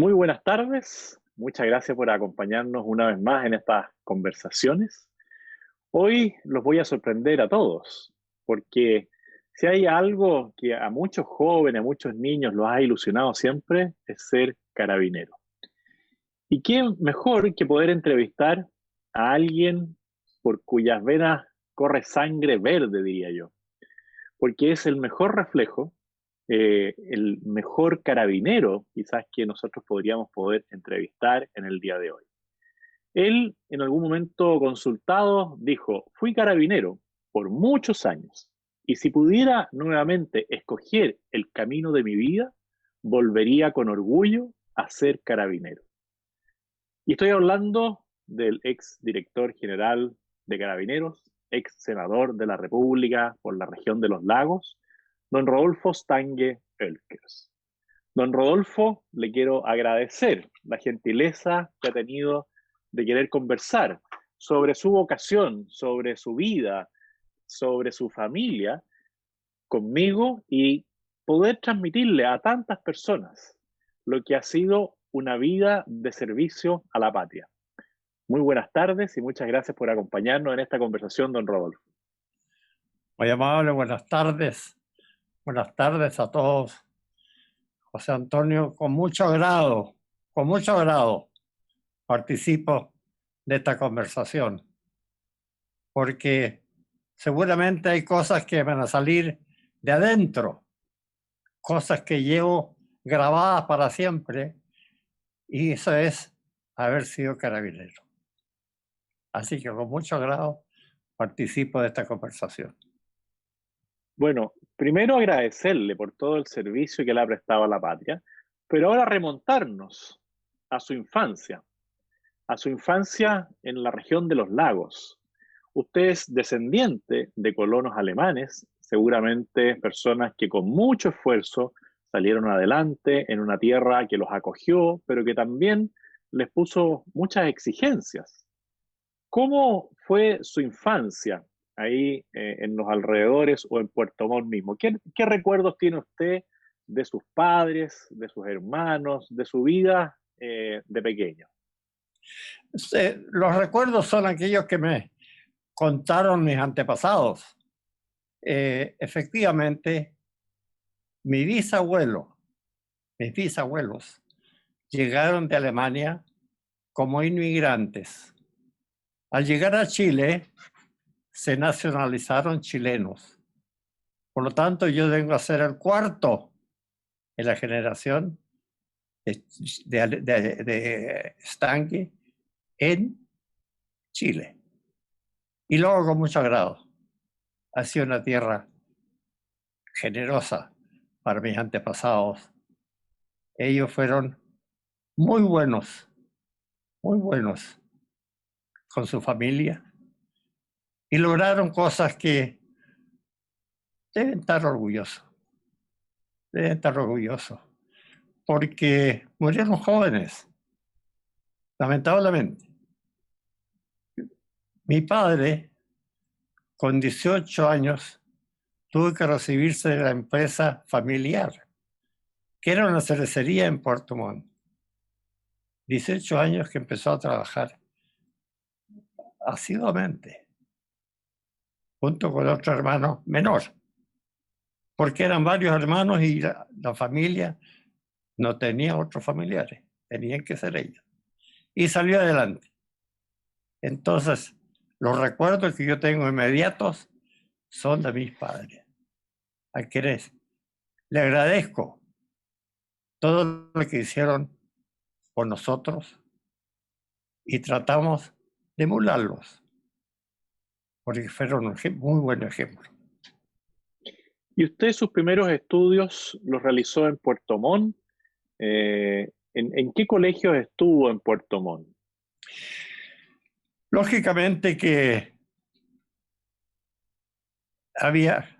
Muy buenas tardes, muchas gracias por acompañarnos una vez más en estas conversaciones. Hoy los voy a sorprender a todos, porque si hay algo que a muchos jóvenes, a muchos niños los ha ilusionado siempre, es ser carabinero. ¿Y qué mejor que poder entrevistar a alguien por cuyas venas corre sangre verde, diría yo? Porque es el mejor reflejo, el mejor carabinero quizás que nosotros podríamos poder entrevistar en el día de hoy. Él, en algún momento consultado, dijo: fui carabinero por muchos años y si pudiera nuevamente escoger el camino de mi vida, volvería con orgullo a ser carabinero. Y estoy hablando del ex director general de Carabineros, ex senador de la República por la región de los lagos, don Rodolfo Stange Elkers. Don Rodolfo, le quiero agradecer la gentileza que ha tenido de querer conversar sobre su vocación, sobre su vida, sobre su familia conmigo y poder transmitirle a tantas personas lo que ha sido una vida de servicio a la patria. Muy buenas tardes y muchas gracias por acompañarnos en esta conversación, don Rodolfo. Muy amable, buenas tardes. Buenas tardes a todos. José Antonio, con mucho agrado participo de esta conversación, porque seguramente hay cosas que van a salir de adentro, cosas que llevo grabadas para siempre, y eso es haber sido carabinero. Así que con mucho agrado participo de esta conversación. Bueno, primero agradecerle por todo el servicio que le ha prestado a la patria, pero ahora remontarnos a su infancia en la región de los lagos. Usted es descendiente de colonos alemanes, seguramente personas que con mucho esfuerzo salieron adelante en una tierra que los acogió, pero que también les puso muchas exigencias. ¿Cómo fue su infancia ahí en los alrededores o en Puerto Montt mismo? ¿Qué recuerdos tiene usted de sus padres, de sus hermanos, de su vida de pequeño? Los recuerdos son aquellos que me contaron mis antepasados. Efectivamente, mi bisabuelo, mis bisabuelos llegaron de Alemania como inmigrantes. Al llegar a Chile, se nacionalizaron chilenos. Por lo tanto, yo vengo a ser el cuarto en la generación de Stange en Chile. Y luego con mucho agrado. Ha sido una tierra generosa para mis antepasados. Ellos fueron muy buenos con su familia y lograron cosas que deben estar orgullosos, porque murieron jóvenes, lamentablemente. Mi padre, con 18 años, tuvo que recibirse de la empresa familiar, que era una cervecería en Puerto Montt. 18 años que empezó a trabajar asiduamente, junto con otro hermano menor, porque eran varios hermanos y la familia no tenía otros familiares, tenían que ser ellos. Y salió adelante. Entonces, los recuerdos que yo tengo inmediatos son de mis padres, a quienes le agradezco todo lo que hicieron por nosotros y tratamos de emularlos, porque fueron un muy buen ejemplo. Y usted sus primeros estudios los realizó en Puerto Montt. ¿En qué colegios estuvo en Puerto Montt? Lógicamente que había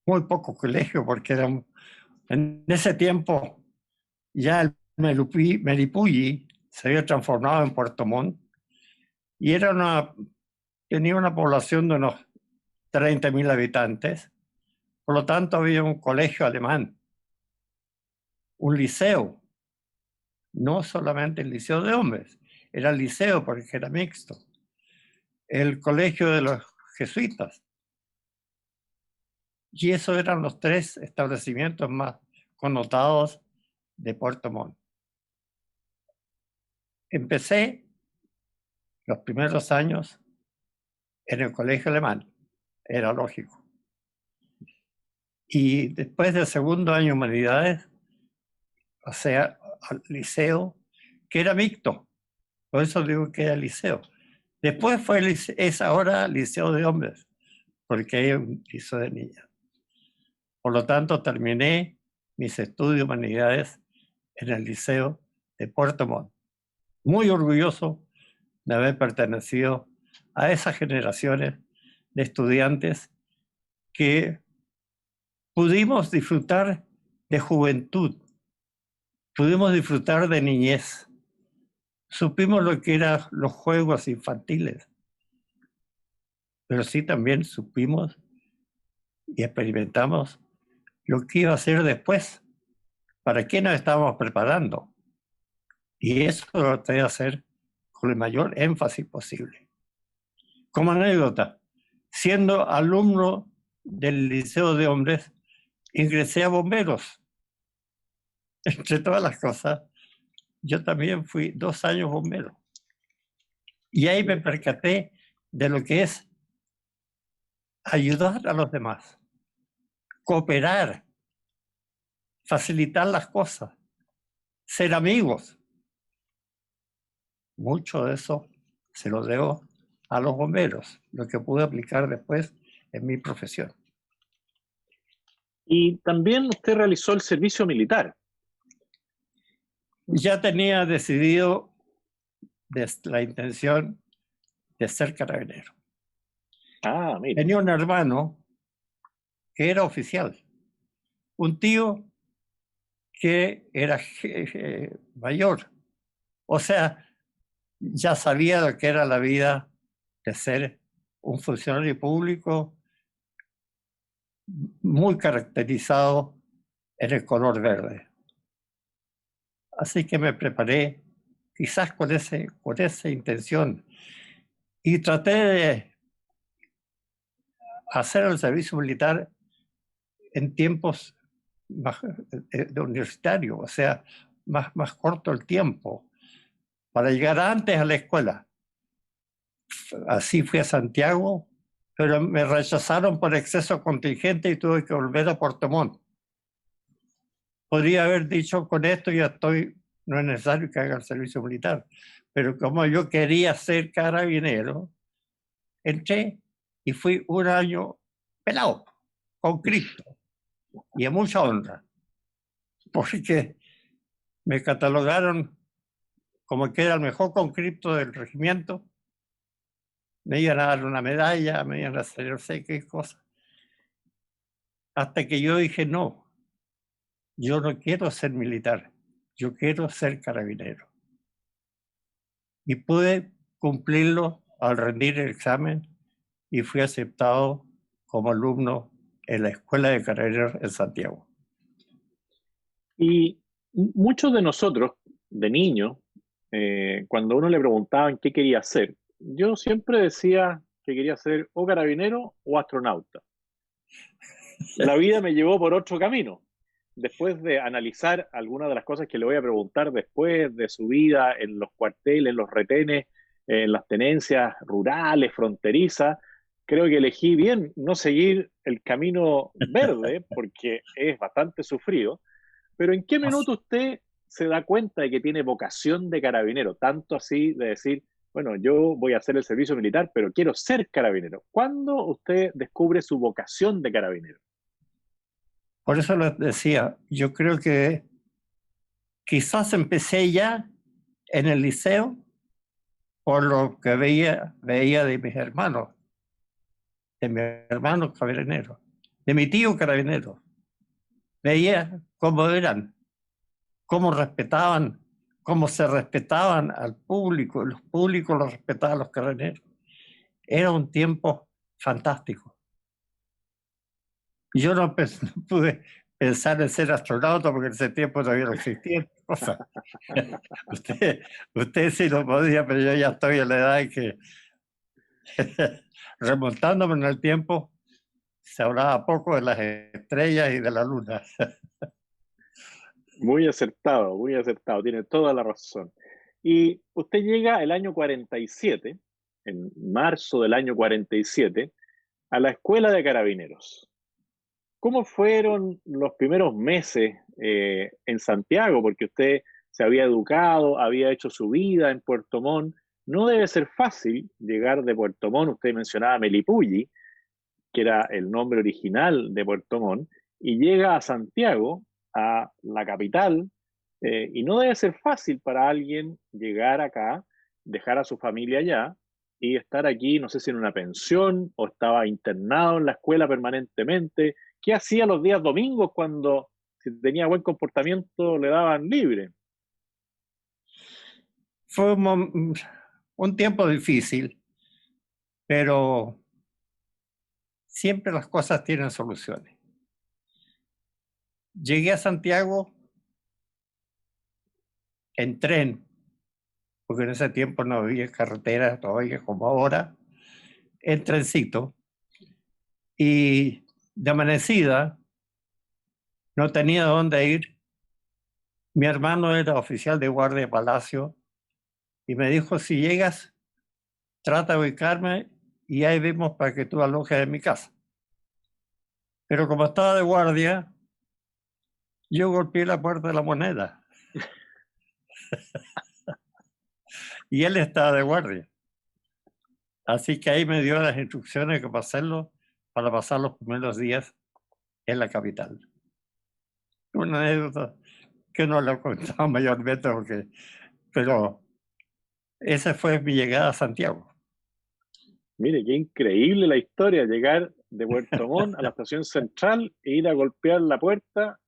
muy poco colegio, porque en ese tiempo ya el Melipulli se había transformado en Puerto Montt y tenía una población de unos 30.000 habitantes. Por lo tanto, había un colegio alemán, un liceo, no solamente el liceo de hombres, era el liceo porque era mixto, el colegio de los jesuitas. Y esos eran los 3 establecimientos más connotados de Puerto Montt. Empecé los primeros años en el colegio alemán, era lógico. Y después del segundo año de humanidades, o sea, al liceo, que era mixto, por eso digo que era liceo. Después es ahora liceo de hombres, porque hay un liceo de niñas. Por lo tanto, terminé mis estudios de humanidades en el liceo de Puerto Montt. Muy orgulloso de haber pertenecido a esas generaciones de estudiantes que pudimos disfrutar de juventud, pudimos disfrutar de niñez, supimos lo que eran los juegos infantiles, pero sí también supimos y experimentamos lo que iba a ser después, para qué nos estábamos preparando. Y eso lo traté de hacer con el mayor énfasis posible. Como anécdota, siendo alumno del Liceo de Hombres, ingresé a bomberos. Entre todas las cosas, yo también fui 2 años bombero. Y ahí me percaté de lo que es ayudar a los demás, cooperar, facilitar las cosas, ser amigos. Mucho de eso se lo debo a los bomberos, lo que pude aplicar después en mi profesión. Y también usted realizó el servicio militar. Ya tenía decidido la intención de ser carabinero. Ah, mire. Tenía un hermano que era oficial, un tío que era mayor. O sea, ya sabía lo que era la vida de ser un funcionario público muy caracterizado en el color verde. Así que me preparé quizás con esa intención y traté de hacer el servicio militar en tiempos más de universitario, o sea, más corto el tiempo, para llegar antes a la escuela. Así fui a Santiago, pero me rechazaron por exceso contingente y tuve que volver a Puerto Montt. Podría haber dicho, con esto ya estoy, no es necesario que haga el servicio militar, pero como yo quería ser carabinero, entré y fui un año pelado, con Cristo, y a mucha honra, porque me catalogaron como que era el mejor conscripto del regimiento, me iban a dar una medalla, me iban a hacer no sé qué cosa, hasta que yo dije, no, yo no quiero ser militar, yo quiero ser carabinero. Y pude cumplirlo al rendir el examen y fui aceptado como alumno en la Escuela de Carabineros en Santiago. Y muchos de nosotros, de niños, cuando uno le preguntaban qué quería hacer, yo siempre decía que quería ser o carabinero o astronauta. La vida me llevó por otro camino. Después de analizar algunas de las cosas que le voy a preguntar después de su vida en los cuarteles, en los retenes, en las tenencias rurales, fronterizas, creo que elegí bien no seguir el camino verde, porque es bastante sufrido. Pero ¿en qué minuto usted se da cuenta de que tiene vocación de carabinero? Tanto así de decir, bueno, yo voy a hacer el servicio militar, pero quiero ser carabinero. ¿Cuándo usted descubre su vocación de carabinero? Por eso les decía, yo creo que quizás empecé ya en el liceo por lo que veía de mis hermanos, carabineros, de mi tío carabinero. Veía cómo eran, cómo respetaban, cómo se respetaban al público, los públicos los respetaban a los carabineros. Era un tiempo fantástico. Yo no pude pensar en ser astronauta porque en ese tiempo todavía no existía. cosas. Usted, usted sí lo podía, pero yo ya estoy en la edad en que, remontándome en el tiempo, se hablaba poco de las estrellas y de la luna. Muy acertado, tiene toda la razón. Y usted llega el año 47, en marzo del año 47, a la Escuela de Carabineros. ¿Cómo fueron los primeros meses en Santiago? Porque usted se había educado, había hecho su vida en Puerto Montt. No debe ser fácil llegar de Puerto Montt. Usted mencionaba Melipulli, que era el nombre original de Puerto Montt, y llega a Santiago, a la capital, y no debe ser fácil para alguien llegar acá, dejar a su familia allá y estar aquí, no sé si en una pensión o estaba internado en la escuela permanentemente. ¿Qué hacía los días domingos cuando, si tenía buen comportamiento, le daban libre? Fue un tiempo difícil, pero siempre las cosas tienen soluciones. Llegué a Santiago en tren, porque en ese tiempo no había carreteras todavía como ahora, en trencito, y de amanecida no tenía dónde ir. Mi hermano era oficial de guardia de palacio y me dijo, si llegas, trata de ubicarme y ahí vemos para que tú alojes en mi casa. Pero como estaba de guardia, yo golpeé la puerta de la Moneda y él estaba de guardia. Así que ahí me dio las instrucciones de hacerlo para pasar los primeros días en la capital. Una anécdota que no la he contado mayormente, pero esa fue mi llegada a Santiago. Mire, qué increíble la historia, llegar de Puerto Montt a la estación central e ir a golpear la puerta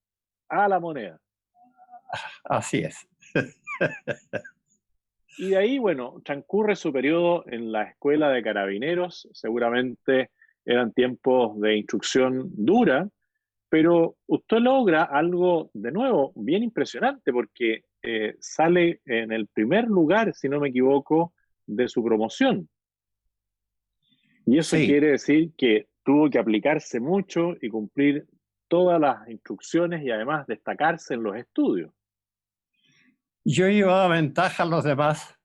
a la Moneda. Así es. Y de ahí, bueno, transcurre su periodo en la escuela de carabineros. Seguramente eran tiempos de instrucción dura, pero usted logra algo de nuevo bien impresionante porque sale en el primer lugar, si no me equivoco, de su promoción. Y eso Sí, quiere decir que tuvo que aplicarse mucho y cumplir todas las instrucciones y además destacarse en los estudios. yo llevaba ventaja a los demás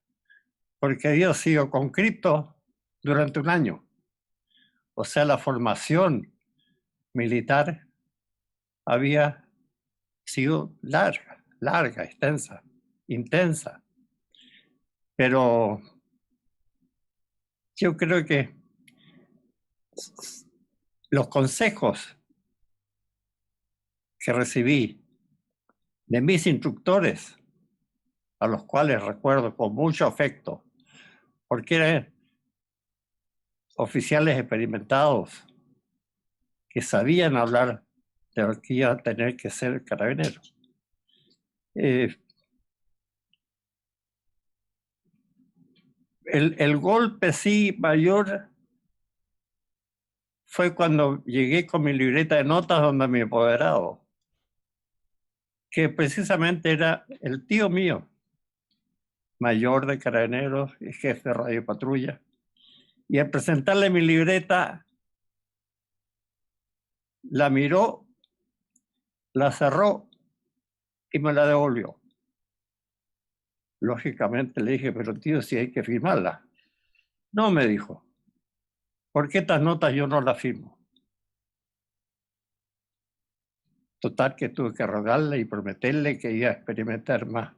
porque había sido conscripto durante un año. O sea, la formación militar había sido larga, extensa, intensa. Pero yo creo que los consejos que recibí de mis instructores, a los cuales recuerdo con mucho afecto, porque eran oficiales experimentados que sabían hablar de lo que iba a tener que ser carabineros. El golpe sí mayor fue cuando llegué con mi libreta de notas donde mi apoderado, que precisamente era el tío mío, mayor de carabineros y jefe de radio patrulla. Y al presentarle mi libreta, la miró, la cerró y me la devolvió. Lógicamente le dije, pero tío, si hay que firmarla. No, me dijo, ¿por qué estas notas yo no las firmo? Total que tuve que rogarle y prometerle que iba a experimentar más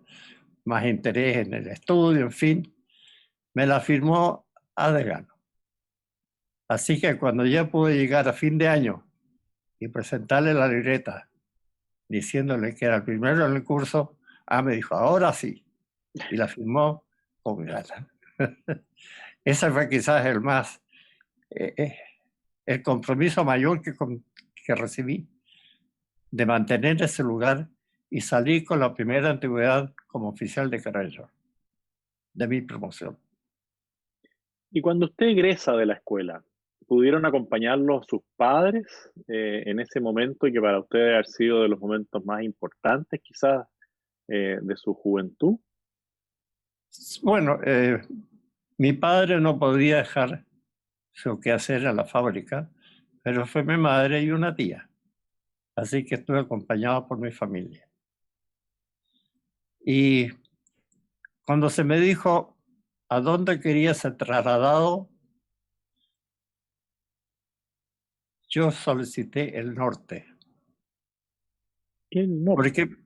interés en el estudio, en fin. Me la firmó a de gano. Así que cuando ya pude llegar a fin de año y presentarle la libreta diciéndole que era el primero en el curso, me dijo, ahora sí. Y la firmó con ganas. Ese fue quizás el compromiso mayor que recibí de mantener ese lugar y salir con la primera antigüedad como oficial de carrera de mi promoción. Y cuando usted egresa de la escuela, ¿pudieron acompañarlo sus padres en ese momento que para usted debe haber sido de los momentos más importantes quizás de su juventud? Bueno, mi padre no podía dejar su quehacer en la fábrica, pero fue mi madre y una tía. Así que estuve acompañado por mi familia. Y cuando se me dijo a dónde quería ser trasladado, yo solicité el norte, El norte. porque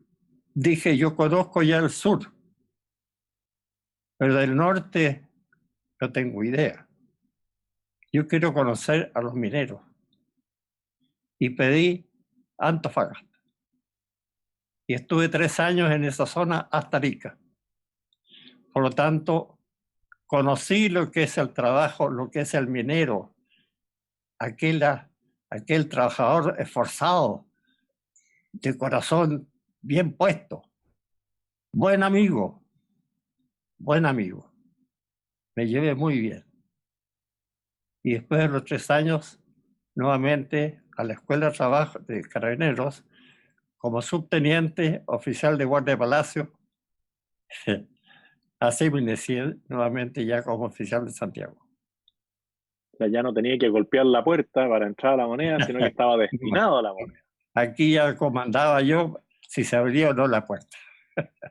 dije, yo conozco ya el sur, pero del norte no tengo idea. Yo quiero conocer a los mineros. Y pedí Antofagasta. Y estuve 3 años en esa zona hasta Arica. Por lo tanto, conocí lo que es el trabajo, lo que es el minero, aquel trabajador esforzado, de corazón bien puesto, buen amigo, buen amigo. Me llevé muy bien. Y después de los 3 años, nuevamente a la Escuela de Trabajo de Carabineros, como subteniente oficial de guardia de palacio, así me inicié nuevamente ya como oficial de Santiago. O sea, ya no tenía que golpear la puerta para entrar a la moneda, sino que estaba destinado a la moneda. Aquí ya comandaba yo si se abría o no la puerta.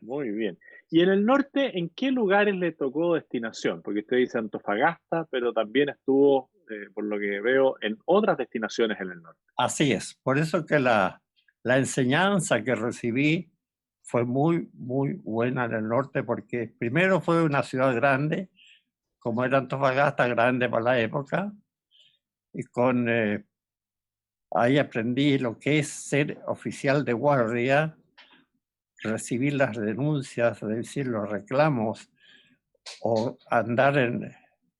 Muy bien. Y en el norte, ¿en qué lugares le tocó destinación? Porque usted dice Antofagasta, pero también estuvo, por lo que veo, en otras destinaciones en el norte. Así es. Por eso que la enseñanza que recibí fue muy, muy buena en el norte, porque primero fue una ciudad grande, como era Antofagasta, grande para la época, y ahí aprendí lo que es ser oficial de guardia, recibir las denuncias, decir los reclamos, o andar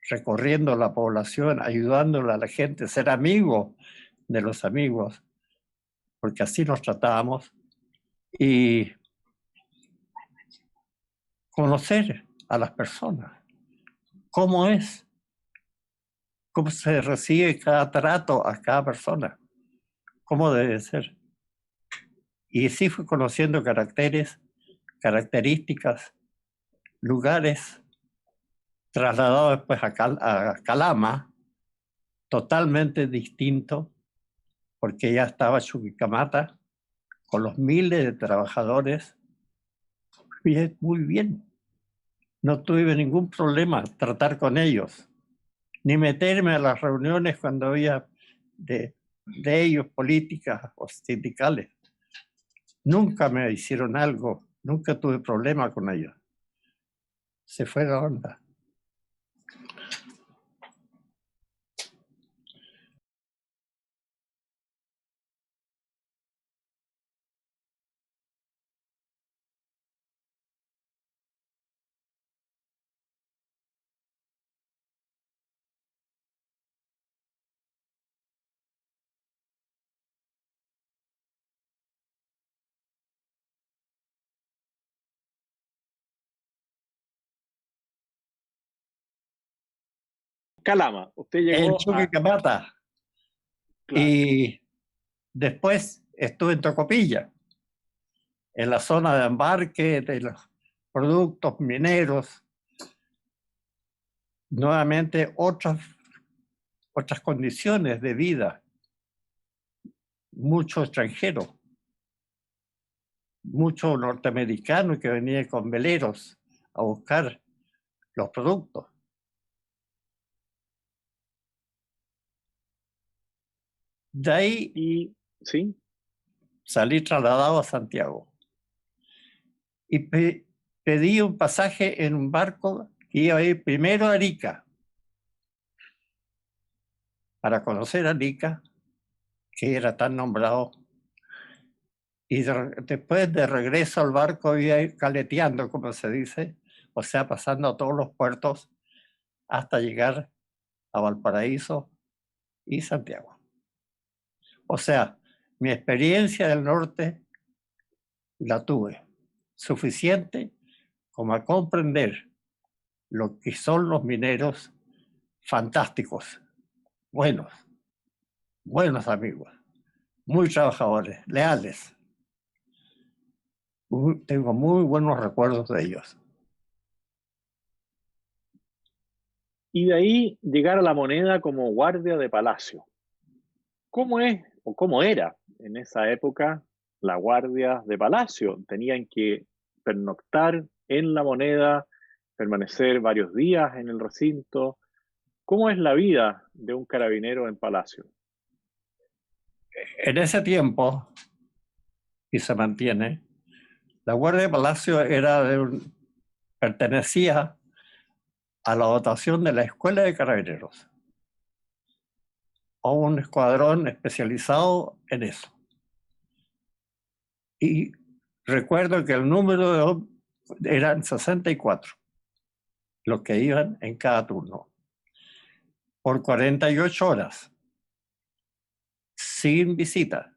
recorriendo la población, ayudándole a la gente, ser amigo de los amigos, porque así nos tratábamos, y conocer a las personas, cómo es, cómo se recibe cada trato a cada persona, cómo debe ser. Y sí fui conociendo características, lugares, trasladado después a Calama, totalmente distinto, porque ya estaba Chuquicamata, con los miles de trabajadores. Bien, muy bien. No tuve ningún problema tratar con ellos, ni meterme a las reuniones cuando había de ellos políticas o sindicales. Nunca me hicieron algo, nunca tuve problema con ellos. Se fue la onda. Calama, usted El llegó a... Chuquicamata. Claro. Y después estuve en Tocopilla, en la zona de embarque de los productos mineros. Nuevamente otras condiciones de vida, mucho extranjero, mucho norteamericano que venía con veleros a buscar los productos. De ahí Y, ¿sí? salí trasladado a Santiago y pedí un pasaje en un barco que iba a ir primero a Arica, para conocer a Arica, que era tan nombrado, y después de regreso al barco iba a ir caleteando, como se dice, o sea, pasando a todos los puertos hasta llegar a Valparaíso y Santiago. O sea, mi experiencia del norte la tuve suficiente como a comprender lo que son los mineros fantásticos, buenos, buenos amigos, muy trabajadores, leales. Tengo muy buenos recuerdos de ellos. Y de ahí llegar a La Moneda como guardia de palacio. ¿Cómo es o cómo era en esa época la guardia de palacio? Tenían que pernoctar en La Moneda, permanecer varios días en el recinto. ¿Cómo es la vida de un carabinero en palacio? En ese tiempo, y se mantiene, la Guardia de Palacio pertenecía a la dotación de la Escuela de Carabineros, o un escuadrón especializado en eso. Y recuerdo que el número eran 64 los que iban en cada turno, por 48 horas, sin visita,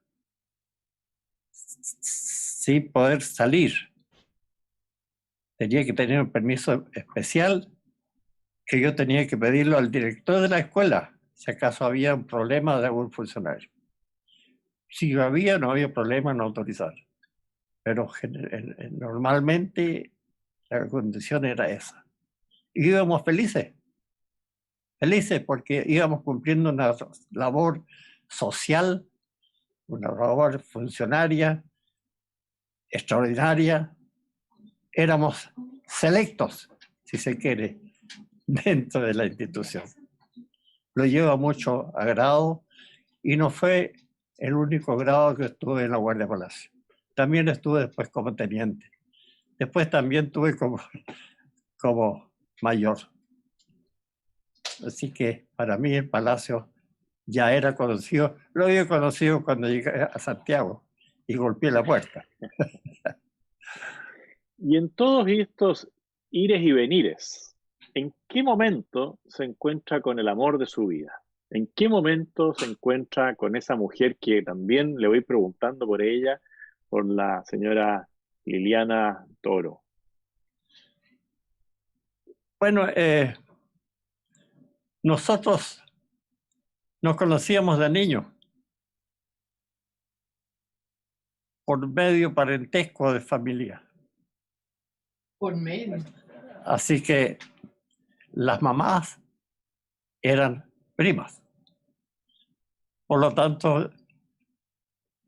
sin poder salir. Tenía que tener un permiso especial que yo tenía que pedirlo al director de la escuela, si acaso había un problema de algún funcionario. Si había, no había problema en autorizar. Pero normalmente la condición era esa. Y íbamos felices, felices porque íbamos cumpliendo una labor social, una labor funcionaria extraordinaria. Éramos selectos, si se quiere, dentro de la institución. Lo lleva mucho agrado y no fue el único grado que estuve en la Guardia Palacio. También estuve después como teniente. Después también tuve como mayor. Así que para mí el Palacio ya era conocido. Lo había conocido cuando llegué a Santiago y golpeé la puerta. Y en todos estos ires y venires, ¿en qué momento se encuentra con el amor de su vida? ¿En qué momento se encuentra con esa mujer que también le voy preguntando por ella, por la señora Liliana Toro? Bueno, nosotros nos conocíamos de niños por medio parentesco de familia. Por medio. Así que las mamás eran primas. Por lo tanto,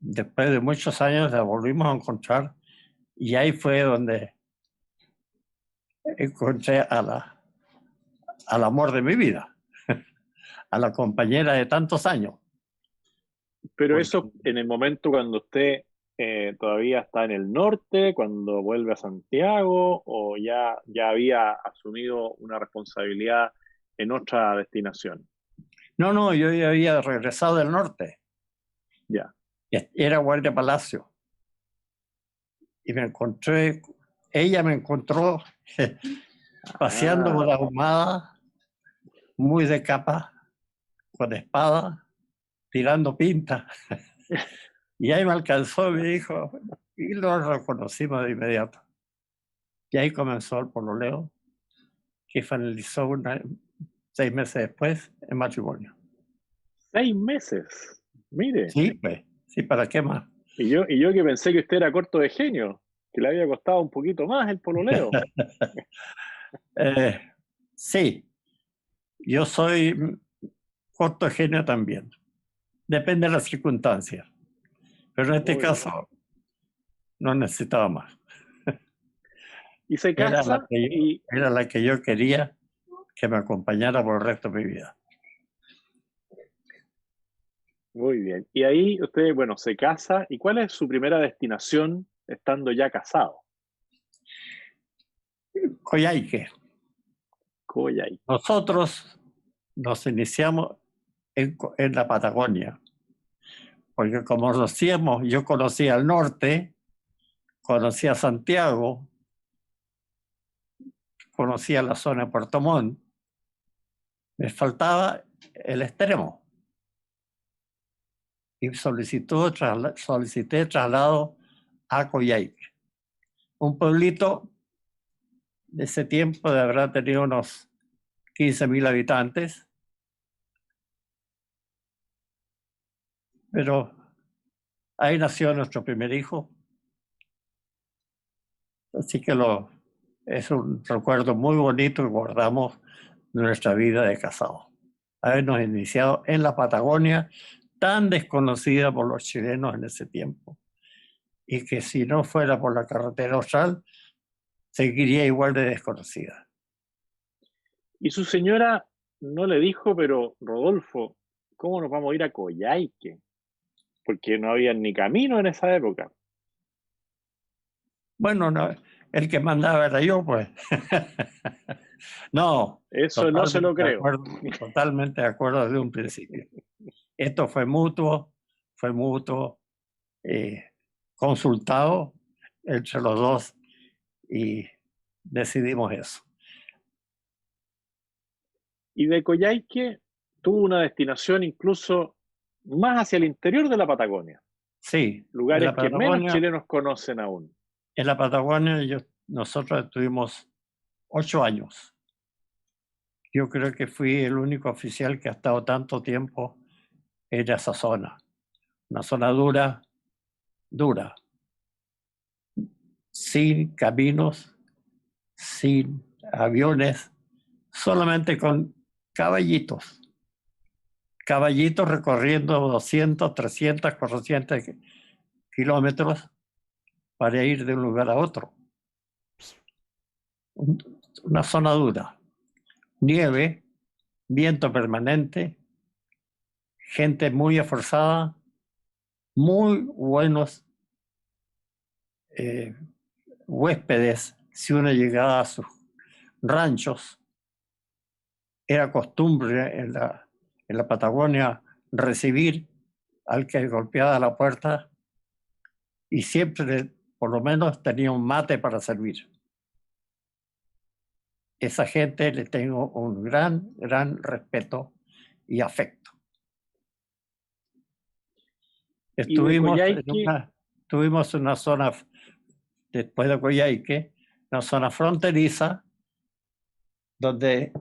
después de muchos años la volvimos a encontrar y ahí fue donde encontré al amor de mi vida, a la compañera de tantos años. Pero Porque, eso en el momento cuando usted todavía está en el norte, cuando vuelve a Santiago, o ya había asumido una responsabilidad en otra destinación. no, yo ya había regresado del norte, Ya. era guardia palacio y ella me encontró paseando por Ah, la Ahumada, muy de capa, con espada, tirando pinta. Y ahí me alcanzó y me dijo, y lo reconocimos de inmediato. Y ahí comenzó el pololeo, que finalizó 6 meses después en matrimonio. 6 meses. Mire. Sí, pues, sí, ¿para qué más? Y yo que pensé que usted era corto de genio, que le había costado un poquito más el pololeo. Eh, sí, yo soy corto de genio también. Depende de las circunstancias. Pero en este Muy bien. caso no necesitaba más. Y se Era la casa que yo, y era la que yo quería que me acompañara por el resto de mi vida. muy bien. Y ahí usted, bueno, se casa. ¿Y cuál es su primera destinación estando ya casado? Coyhaique. Coyhaique. Nosotros nos iniciamos en la Patagonia, porque como conocíamos, yo conocía el norte, conocía Santiago, conocía la zona de Puerto Montt, me faltaba el extremo y solicité traslado a Coyhaique, un pueblito de ese tiempo de habrá tenido unos 15.000 habitantes, pero ahí nació nuestro primer hijo Así que es un recuerdo muy bonito que guardamos de nuestra vida de casado. Habernos iniciado en la Patagonia, tan desconocida por los chilenos en ese tiempo, y que si no fuera por la carretera austral, seguiría igual de desconocida. Y su señora no le dijo, pero Rodolfo, ¿cómo nos vamos a ir a Coyhaique? Porque no había ni camino en esa época. Bueno, no, el que mandaba era yo, pues. No, Eso no se lo creo. totalmente de acuerdo desde un principio. Esto fue mutuo, consultado entre los dos y decidimos eso. Y de Coyhaique tuvo una destinación incluso más hacia el interior de la Patagonia. Sí, Lugares que menos chilenos conocen aún. En la Patagonia nosotros estuvimos 8 años. Yo creo que fui el único oficial que ha estado tanto tiempo en esa zona. Una zona dura, sin caminos, sin aviones, solamente con caballitos. Caballitos recorriendo 200, 300, 400 kilómetros para ir de un lugar a otro. Una zona dura. Nieve, viento permanente, gente muy esforzada, muy buenos huéspedes. Si uno llegaba a sus ranchos, era costumbre en la Patagonia recibir al que golpeaba la puerta y siempre por lo menos tenía un mate para servir. Esa gente le tengo un gran respeto y afecto. Tuvimos una zona, después de Coyhaique, una zona fronteriza, donde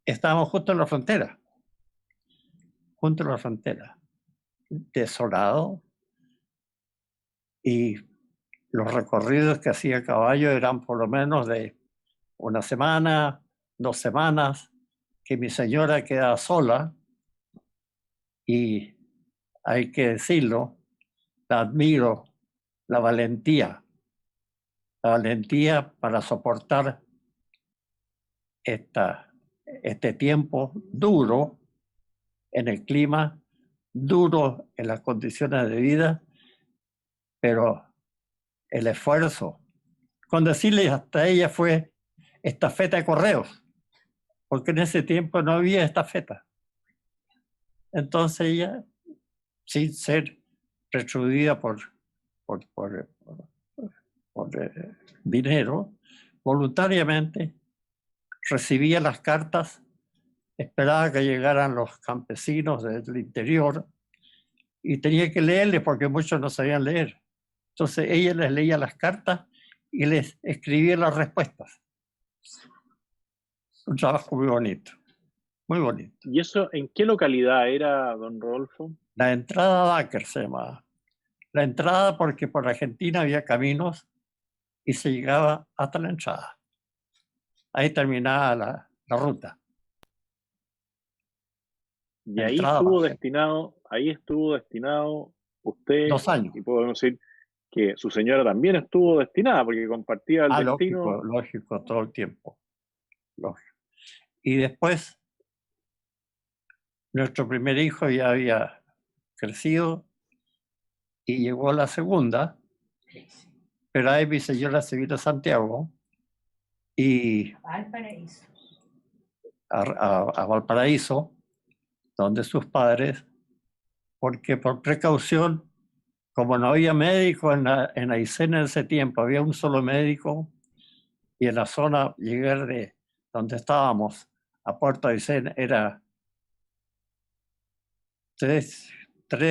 estábamos justo en la frontera, desolado, y los recorridos que hacía a caballo eran por lo menos de una semana, 2 semanas, que mi señora quedaba sola, y hay que decirlo, la admiro, la valentía para soportar este tiempo duro en el clima, duro en las condiciones de vida, pero el esfuerzo. Con decirle hasta ella fue estafeta de correos, porque en ese tiempo no había estafeta. Entonces ella, sin ser retribuida por dinero, voluntariamente recibía las cartas, esperaba que llegaran los campesinos del interior y tenía que leerles porque muchos no sabían leer. Entonces ella les leía las cartas y les escribía las respuestas. Un trabajo muy bonito, muy bonito. ¿Y eso en qué localidad era, don Rodolfo? La entrada a Dacker se llamaba. La entrada porque por Argentina había caminos y se llegaba hasta la entrada. Ahí terminaba la ruta. Y ahí estuvo destinado usted. 2 años. Y podemos decir que su señora también estuvo destinada porque compartía el destino. Lógico, todo el tiempo. Lógico. Y después, nuestro primer hijo ya había crecido y llegó la segunda, pero ahí mi señora se vino a Santiago y a Valparaíso, donde sus padres, porque por precaución, como no había médico en Aysén en ese tiempo, había un solo médico, y en la zona, llegar de donde estábamos a Puerto Aysén era 3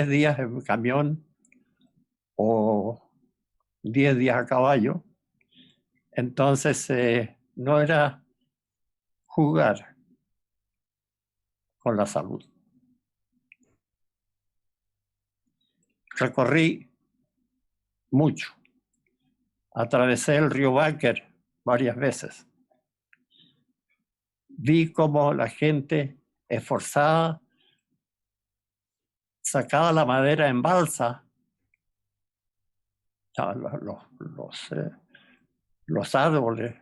días en camión o 10 días a caballo. Entonces no era jugar con la salud. Recorrí mucho, Atravesé el río Báquer varias veces. Vi cómo la gente esforzada sacaba la madera en balsa, los árboles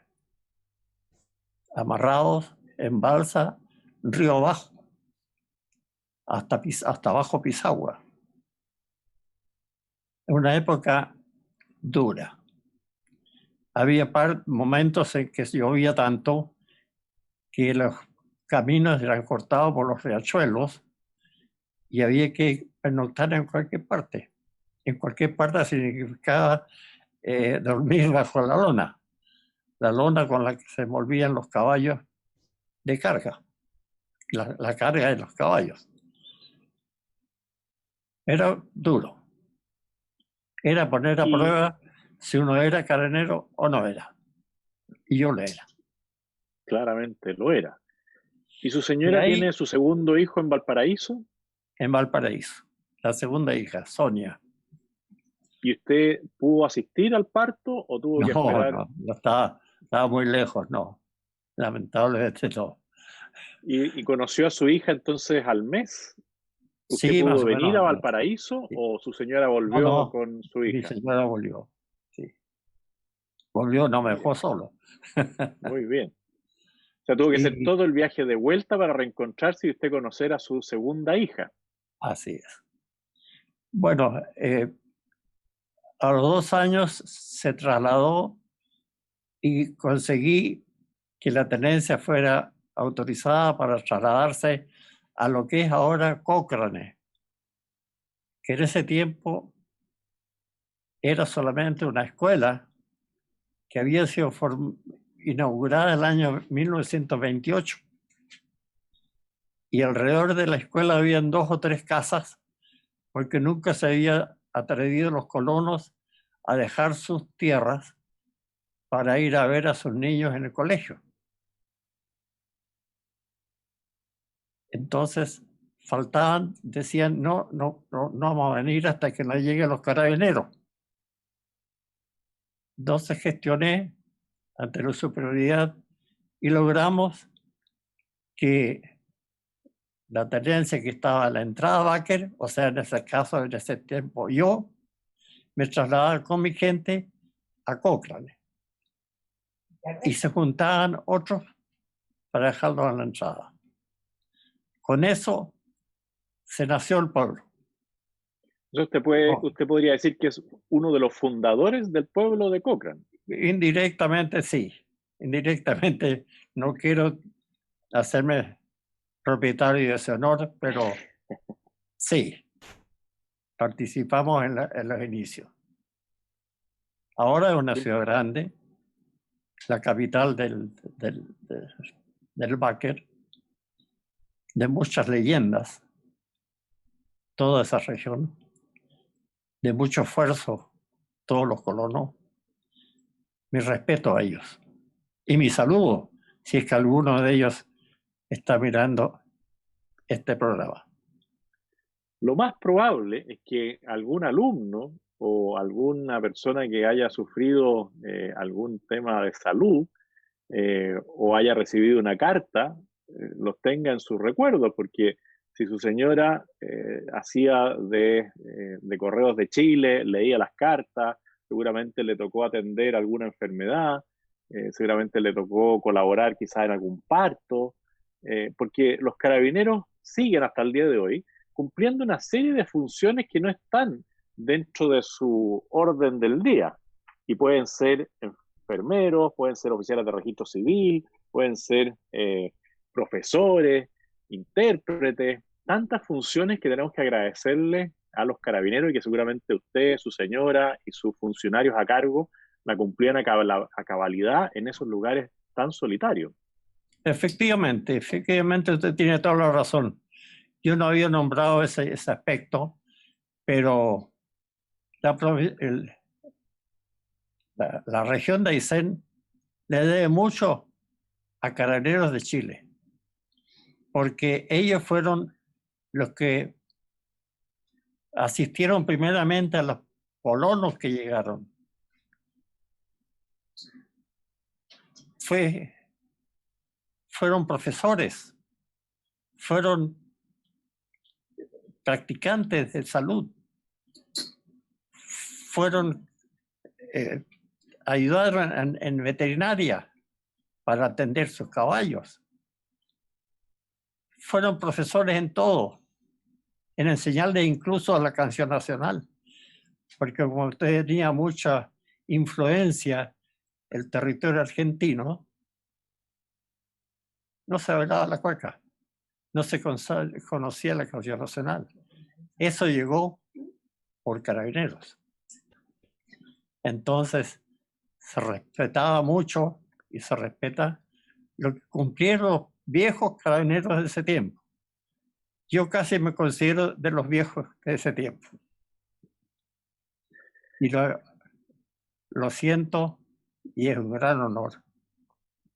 amarrados en balsa río abajo, hasta abajo Pisagua. En una época dura. Había momentos en que llovía tanto que los caminos eran cortados por los riachuelos y había que pernoctar en cualquier parte. En cualquier parte significaba dormir bajo la lona con la que se movían los caballos de carga, la carga de los caballos. Era duro. Era poner a prueba si uno era carabinero o no era. Y yo lo era. Claramente lo era. ¿Y su señora tiene su segundo hijo en Valparaíso? En Valparaíso. La segunda hija, Sonia. ¿Y usted pudo asistir al parto o tuvo que esperar? No estaba muy lejos, no. Lamentablemente no. ¿Y conoció a su hija entonces al mes? ¿Usted Sí, pudo más o venir menos, a Valparaíso sí. o su señora volvió con su Mi hija? señora volvió, sí. Volvió, no me dejó solo. Muy bien. O sea, tuvo que hacer Y todo el viaje de vuelta para reencontrarse y usted conocer a su segunda hija. así es. Bueno, a los 2 años se trasladó y conseguí que la tenencia fuera autorizada para trasladarse a lo que es ahora Cochrane, que en ese tiempo era solamente una escuela que había sido inaugurada en el año 1928. Y alrededor de la escuela habían 2 o 3 casas, porque nunca se había atrevido los colonos a dejar sus tierras para ir a ver a sus niños en el colegio. Entonces faltaban, decían, no vamos a venir hasta que no lleguen los carabineros. Entonces gestioné ante la superioridad y logramos que la tenencia que estaba a la entrada Báquer, o sea, en ese caso, en ese tiempo, yo me trasladaba con mi gente a Cochrane. Y se juntaban otros para dejarlos a la entrada. Con eso se nació el pueblo. Entonces usted podría decir que es uno de los fundadores del pueblo de Cochrane. Indirectamente sí. Indirectamente no quiero hacerme propietario de ese honor, pero sí, participamos en los inicios. Ahora es una ciudad grande, la capital del Báquer, de muchas leyendas, toda esa región, de mucho esfuerzo, todos los colonos. Mi respeto a ellos y mi saludo si es que alguno de ellos está mirando este programa. Lo más probable es que algún alumno o alguna persona que haya sufrido algún tema de salud o haya recibido una carta los tenga en su recuerdo, porque si su señora hacía de correos de Chile, leía las cartas, seguramente le tocó atender alguna enfermedad, seguramente le tocó colaborar quizás en algún parto, porque los carabineros siguen hasta el día de hoy cumpliendo una serie de funciones que no están dentro de su orden del día y pueden ser enfermeros, pueden ser oficiales de registro civil, pueden ser profesores, intérpretes, tantas funciones que tenemos que agradecerle a los carabineros y que seguramente usted, su señora y sus funcionarios a cargo la cumplían a cabalidad en esos lugares tan solitarios. Efectivamente usted tiene toda la razón. Yo no había nombrado ese aspecto, pero la región de Aysén le debe mucho a Carabineros de Chile, porque ellos fueron los que asistieron primeramente a los colonos que llegaron. fueron profesores, fueron practicantes de salud, fueron ayudaron en veterinaria para atender sus caballos. Fueron profesores en todo, en enseñarles incluso a la canción nacional, porque como tenía mucha influencia el territorio argentino, no se hablaba la cueca, no se conocía la canción nacional. Eso llegó por Carabineros. Entonces se respetaba mucho y se respeta lo que cumplieron los viejos carabineros de ese tiempo. Yo casi me considero de los viejos de ese tiempo. Y lo siento, y es un gran honor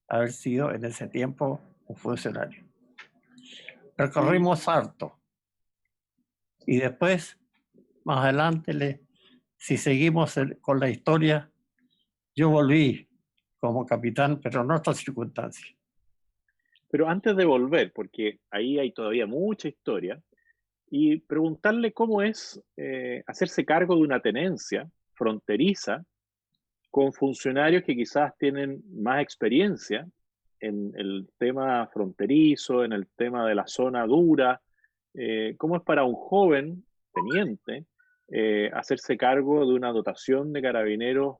haber sido en ese tiempo un funcionario. Recorrimos harto. Y después, más adelante, si seguimos con la historia, yo volví como capitán, pero en otras circunstancias. Pero antes de volver, porque ahí hay todavía mucha historia, y preguntarle cómo es hacerse cargo de una tenencia fronteriza con funcionarios que quizás tienen más experiencia en el tema fronterizo, en el tema de la zona dura. ¿Cómo es para un joven teniente hacerse cargo de una dotación de carabineros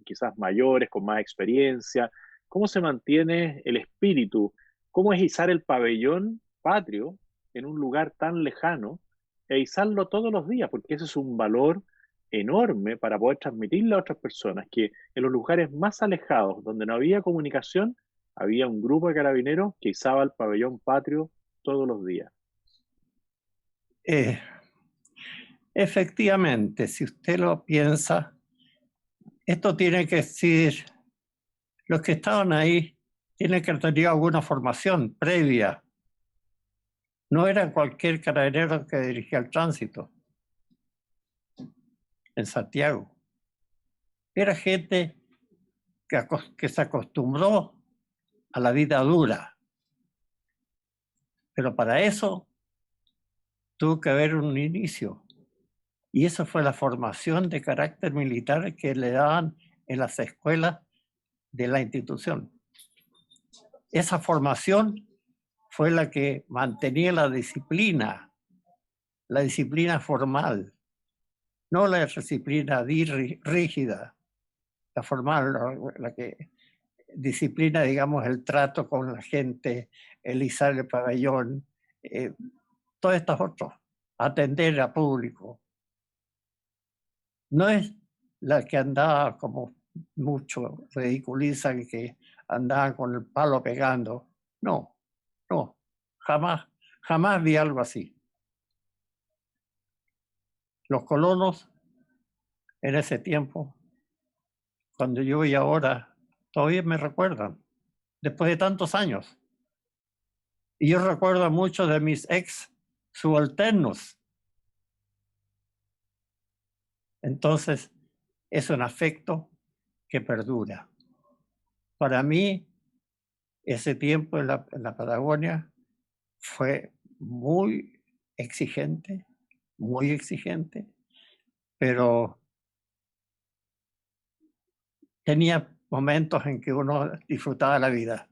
quizás mayores, con más experiencia? ¿Cómo se mantiene el espíritu? ¿Cómo es izar el pabellón patrio en un lugar tan lejano e izarlo todos los días? Porque ese es un valor enorme para poder transmitirle a otras personas que en los lugares más alejados, donde no había comunicación, había un grupo de carabineros que izaba el pabellón patrio todos los días. Efectivamente, si usted lo piensa, esto tiene que decir, los que estaban ahí tienen que tener alguna formación previa. No era cualquier carabinero que dirigía el tránsito en Santiago. Era gente que se acostumbró a la vida dura. Pero para eso tuvo que haber un inicio. Y eso fue la formación de carácter militar que le daban en las escuelas de la institución. Esa formación fue la que mantenía la disciplina formal, no la disciplina rígida, la formal, la que disciplina, digamos, el trato con la gente, el izar el pabellón, todas estas otras, atender a público. No es la que andaba, como muchos ridiculizan, que andaba con el palo pegando. No, jamás vi algo así. Los colonos en ese tiempo, cuando yo voy ahora, todavía me recuerdan, después de tantos años. Y yo recuerdo a muchos de mis ex subalternos. Entonces, es un afecto que perdura. Para mí, ese tiempo en la Patagonia fue muy exigente, pero tenía momentos en que uno disfrutaba la vida,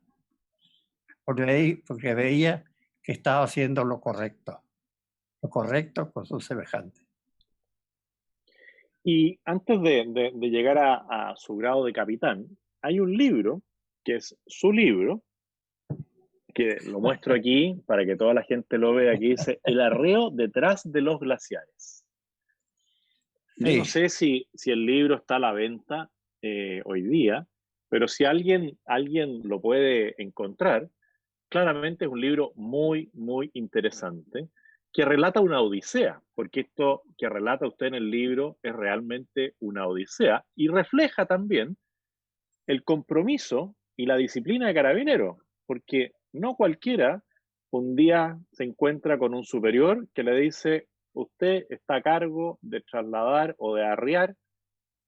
porque veía que estaba haciendo lo correcto con su semejante. Y antes de llegar a su grado de capitán, hay un libro, que es su libro, que lo muestro aquí para que toda la gente lo vea, que dice El arreo detrás de los glaciares. Yo no sé si el libro está a la venta hoy día, pero si alguien lo puede encontrar, claramente es un libro muy, muy interesante que relata una odisea, porque esto que relata usted en el libro es realmente una odisea y refleja también el compromiso y la disciplina de Carabineros, porque no cualquiera un día se encuentra con un superior que le dice, usted está a cargo de trasladar o de arriar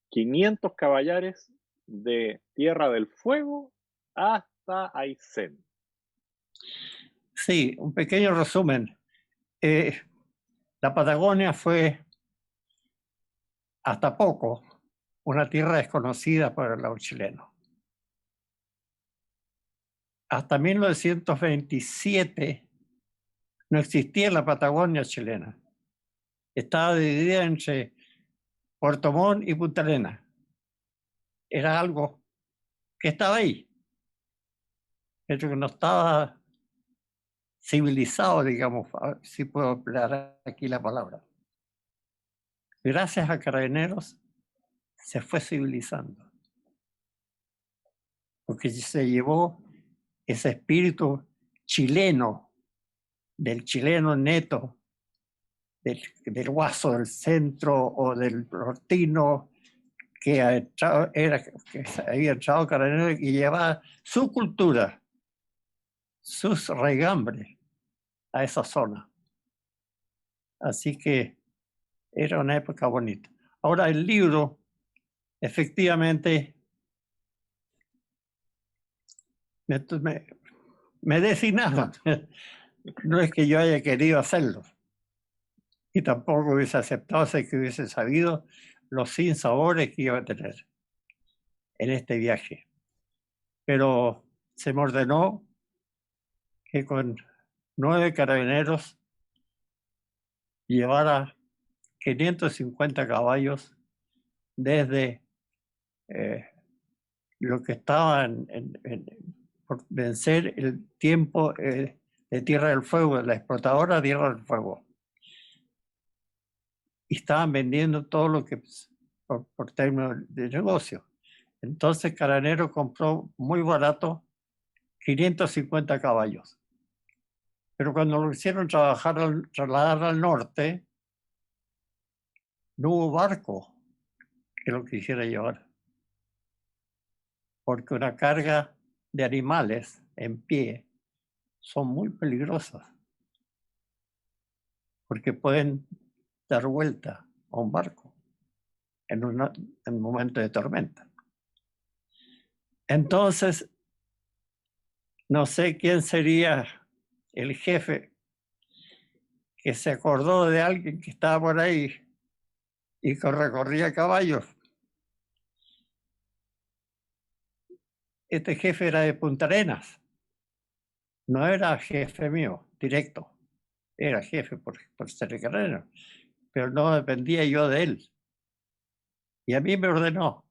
500 caballares de Tierra del Fuego hasta Aysén. Sí, un pequeño resumen. La Patagonia fue hasta poco una tierra desconocida para los chilenos. Hasta 1927 no existía la Patagonia chilena. Estaba dividida entre Puerto Montt y Punta Arenas. Era algo que estaba ahí, pero que no estaba civilizado, digamos, si puedo emplear aquí la palabra. Gracias a Carabineros se fue civilizando, porque se llevó ese espíritu chileno, del chileno neto, del guaso del centro o del nortino que había entrado Carabineros y llevaba su cultura, sus raigambres a esa zona. Así que era una época bonita. Ahora el libro, efectivamente, me designaron. No es que yo haya querido hacerlo. Y tampoco hubiese aceptado si que hubiese sabido los sinsabores que iba a tener en este viaje. Pero se me ordenó que con 9 carabineros llevara 550 caballos desde lo que estaba por vencer el tiempo de Tierra del Fuego, la explotadora Tierra del Fuego. Y estaban vendiendo todo lo que por términos de negocio. Entonces Carabinero compró muy barato 550 caballos. Pero cuando lo hicieron trasladar al norte, no hubo barco que lo quisiera llevar. Porque una carga de animales en pie son muy peligrosas. Porque pueden dar vuelta a un barco en un momento de tormenta. Entonces, no sé quién sería el jefe que se acordó de alguien que estaba por ahí y que recorría caballos. Este jefe era de Punta Arenas. No era jefe mío, directo. Era jefe por ser carrera, pero no dependía yo de él. Y a mí me ordenó.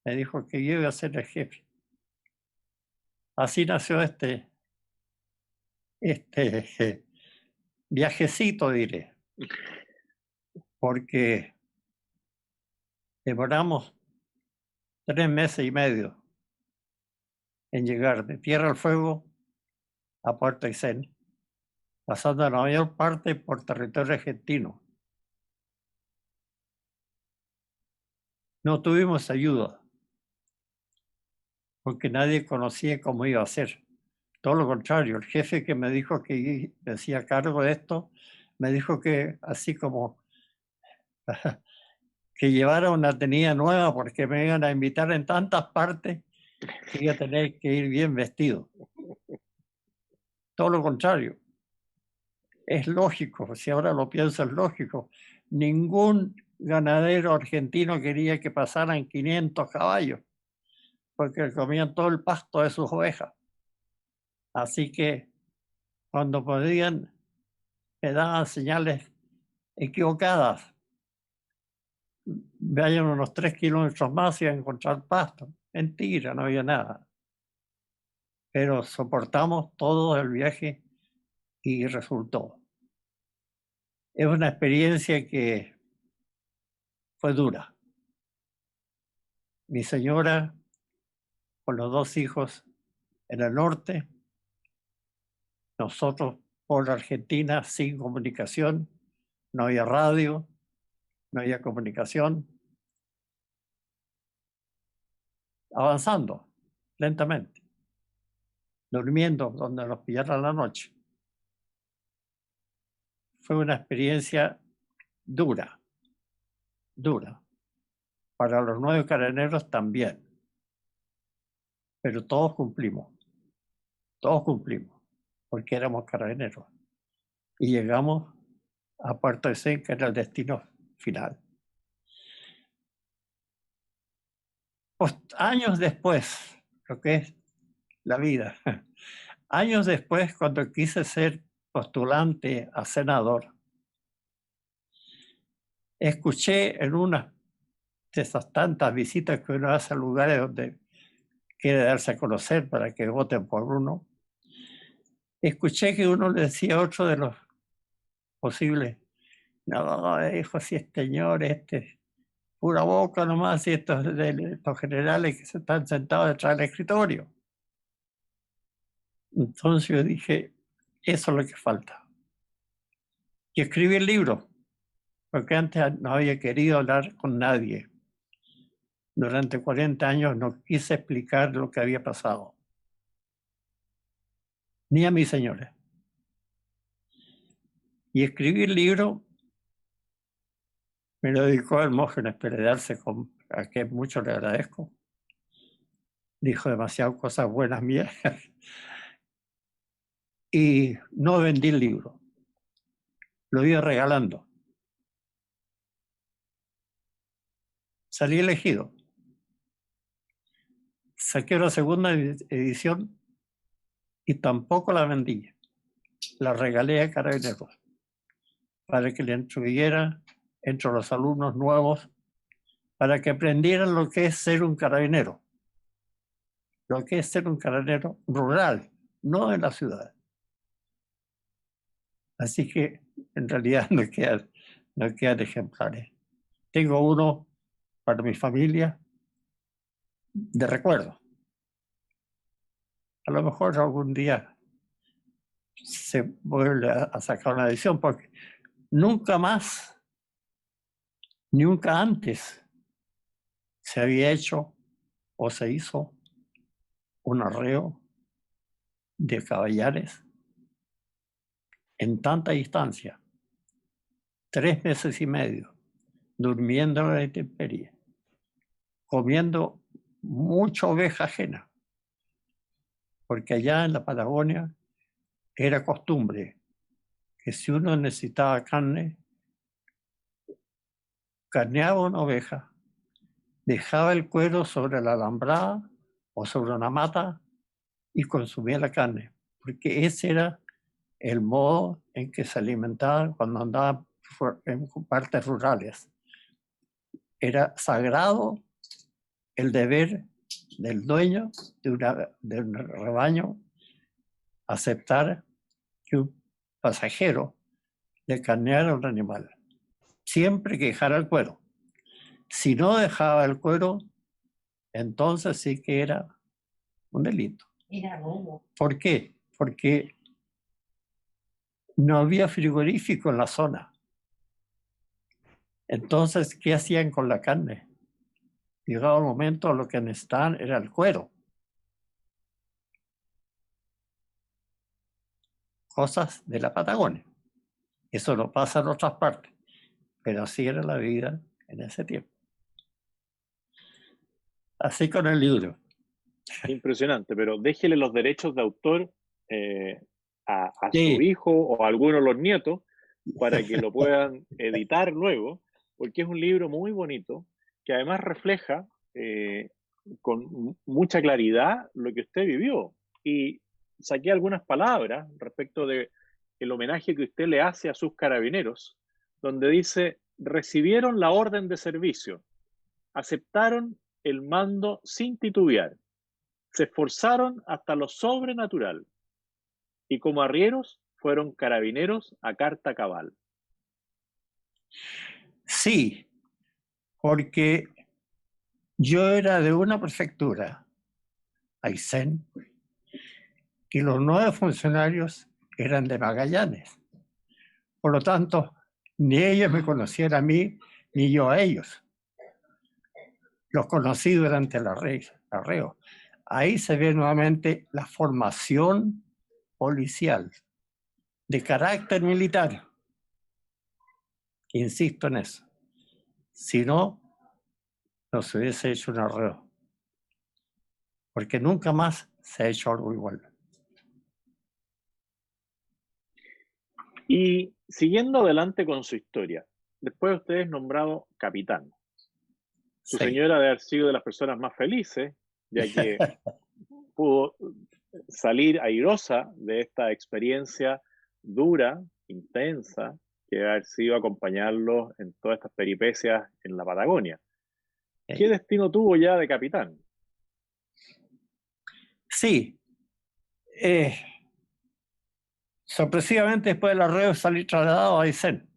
Me dijo que yo iba a ser el jefe. Así nació este viajecito, diré. Porque demoramos 3 meses y medio en llegar de Tierra del Fuego a Puerto Aysén, pasando la mayor parte por territorio argentino. No tuvimos ayuda, porque nadie conocía cómo iba a ser. Todo lo contrario, el jefe que me dijo que me hacía cargo de esto, me dijo que así como que llevara una tenida nueva porque me iban a invitar en tantas partes que iba a tener que ir bien vestido. Todo lo contrario. Es lógico, si ahora lo pienso es lógico. Ningún ganadero argentino quería que pasaran 500 caballos porque comían todo el pasto de sus ovejas. Así que cuando podían, me daban señales equivocadas. Vayan unos 3 kilómetros más y a encontrar pasto. Mentira, no había nada. Pero soportamos todo el viaje y resultó. Es una experiencia que fue dura. Mi señora, con los 2 hijos en el norte, nosotros por Argentina sin comunicación, no había radio, no había comunicación, avanzando lentamente, durmiendo donde nos pillara la noche. Fue una experiencia dura, dura. Para los 9 carabineros también. pero todos cumplimos, porque éramos carabineros. Y llegamos a Puerto Aysén, que era el destino final. Pues, años después, lo que es la vida, años después, cuando quise ser postulante a senador, escuché en una de esas tantas visitas que uno hace a lugares donde quiere darse a conocer para que voten por uno, escuché que uno le decía a otro de los posibles, no, dijo, si este señor, pura boca nomás, y estos generales que se están sentados detrás del escritorio. Entonces yo dije, eso es lo que falta. Y escribí el libro, porque antes no había querido hablar con nadie. Durante 40 años no quise explicar lo que había pasado, ni a mis señores. Y escribí el libro, me lo dedicó Hermógenes Pérez, a quien mucho le agradezco. Dijo demasiadas cosas buenas mías. Y no vendí el libro, lo iba regalando. Salí elegido. Saqué una segunda edición y tampoco la vendí. La regalé a Carabineros para que le instruyera entre los alumnos nuevos, para que aprendieran lo que es ser un carabinero, lo que es ser un carabinero rural, no en la ciudad. Así que en realidad no quedan ejemplares. Tengo uno para mi familia de recuerdo. A lo mejor algún día se vuelve a sacar una edición, porque nunca más, nunca antes se había hecho o se hizo un arreo de caballares en tanta distancia, 3 meses y medio, durmiendo en la intemperie, comiendo mucha oveja ajena, porque allá en la Patagonia era costumbre que si uno necesitaba carne, carneaba una oveja, dejaba el cuero sobre la alambrada o sobre una mata y consumía la carne, porque ese era el modo en que se alimentaban cuando andaban en partes rurales. Era sagrado el deber del dueño de un rebaño aceptar que un pasajero le carneara a un animal, siempre que dejara el cuero. Si no dejaba el cuero, entonces sí que era un delito. Era robo. ¿Por qué? Porque no había frigorífico en la zona. Entonces, ¿qué hacían con la carne? Llegado el momento, lo que necesitaban era el cuero. Cosas de la Patagonia. Eso no pasa en otras partes, pero así era la vida en ese tiempo. Así con el libro. Impresionante, pero déjele los derechos de autor a su Sí, hijo o a alguno de los nietos para que lo puedan editar luego, porque es un libro muy bonito que además refleja con mucha claridad lo que usted vivió. Y saqué algunas palabras respecto de el homenaje que usted le hace a sus carabineros, donde dice, recibieron la orden de servicio, aceptaron el mando sin titubear, se esforzaron hasta lo sobrenatural y como arrieros fueron carabineros a carta cabal. sí, porque yo era de una prefectura, Aysén, y los 9 funcionarios eran de Magallanes. Por lo tanto, ni ellos me conocían a mí, ni yo a ellos. Los conocí durante el arreo. Ahí se ve nuevamente la formación policial de carácter militar. Insisto en eso. Si no, no se hubiese hecho un arreo. porque nunca más se ha hecho algo igual. Y siguiendo adelante con su historia, después usted es nombrado capitán. Su Sí. señora debe haber sido de las personas más felices, ya que pudo salir airosa de esta experiencia dura, intensa, que debe haber sido acompañarlos en todas estas peripecias en la Patagonia. ¿Qué destino tuvo ya de capitán? Sí. Sorpresivamente, después del arreo, salí trasladado a Aysén,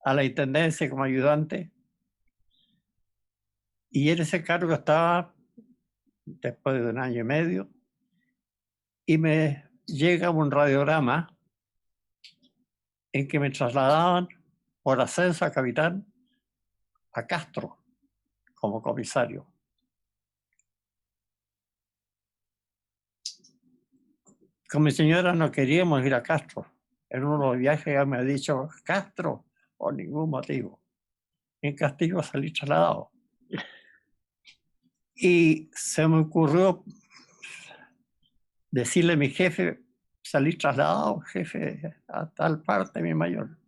a la intendencia como ayudante. Y en ese cargo estaba después de 1 año y medio, y me llega un radiograma en que me trasladaban por ascenso a capitán a Castro como comisario. Con mi señora no queríamos ir a Castro. En uno de los viajes ella me ha dicho, Castro, por ningún motivo. En Castillo salí trasladado. Y se me ocurrió decirle a mi jefe, salí trasladado, jefe, a tal parte, mi mayor.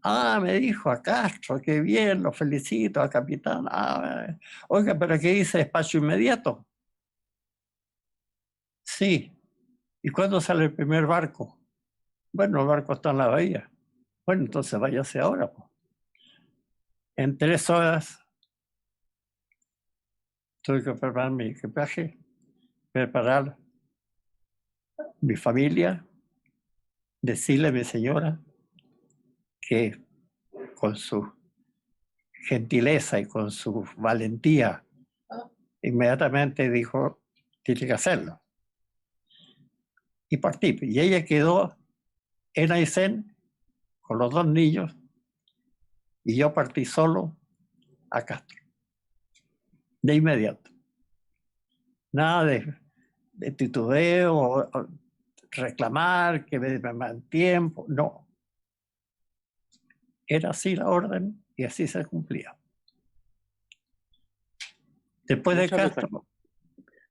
Ah, me dijo, a Castro, qué bien, lo felicito, al capitán. Ah, oiga, pero ¿qué dice despacho inmediato? Sí. ¿Y cuándo sale el primer barco? Bueno, el barco está en la bahía. Bueno, entonces váyase ahora. Pues. En 3 horas tuve que preparar mi equipaje, preparar mi familia, decirle a mi señora que con su gentileza y con su valentía, inmediatamente dijo, tiene que hacerlo. Y partí. Y ella quedó en Aysén con los 2 niños y yo partí solo a Castro. De inmediato. Nada de titubeo o reclamar que me dan tiempo. No. Era así la orden y así se cumplía. Después de Castro.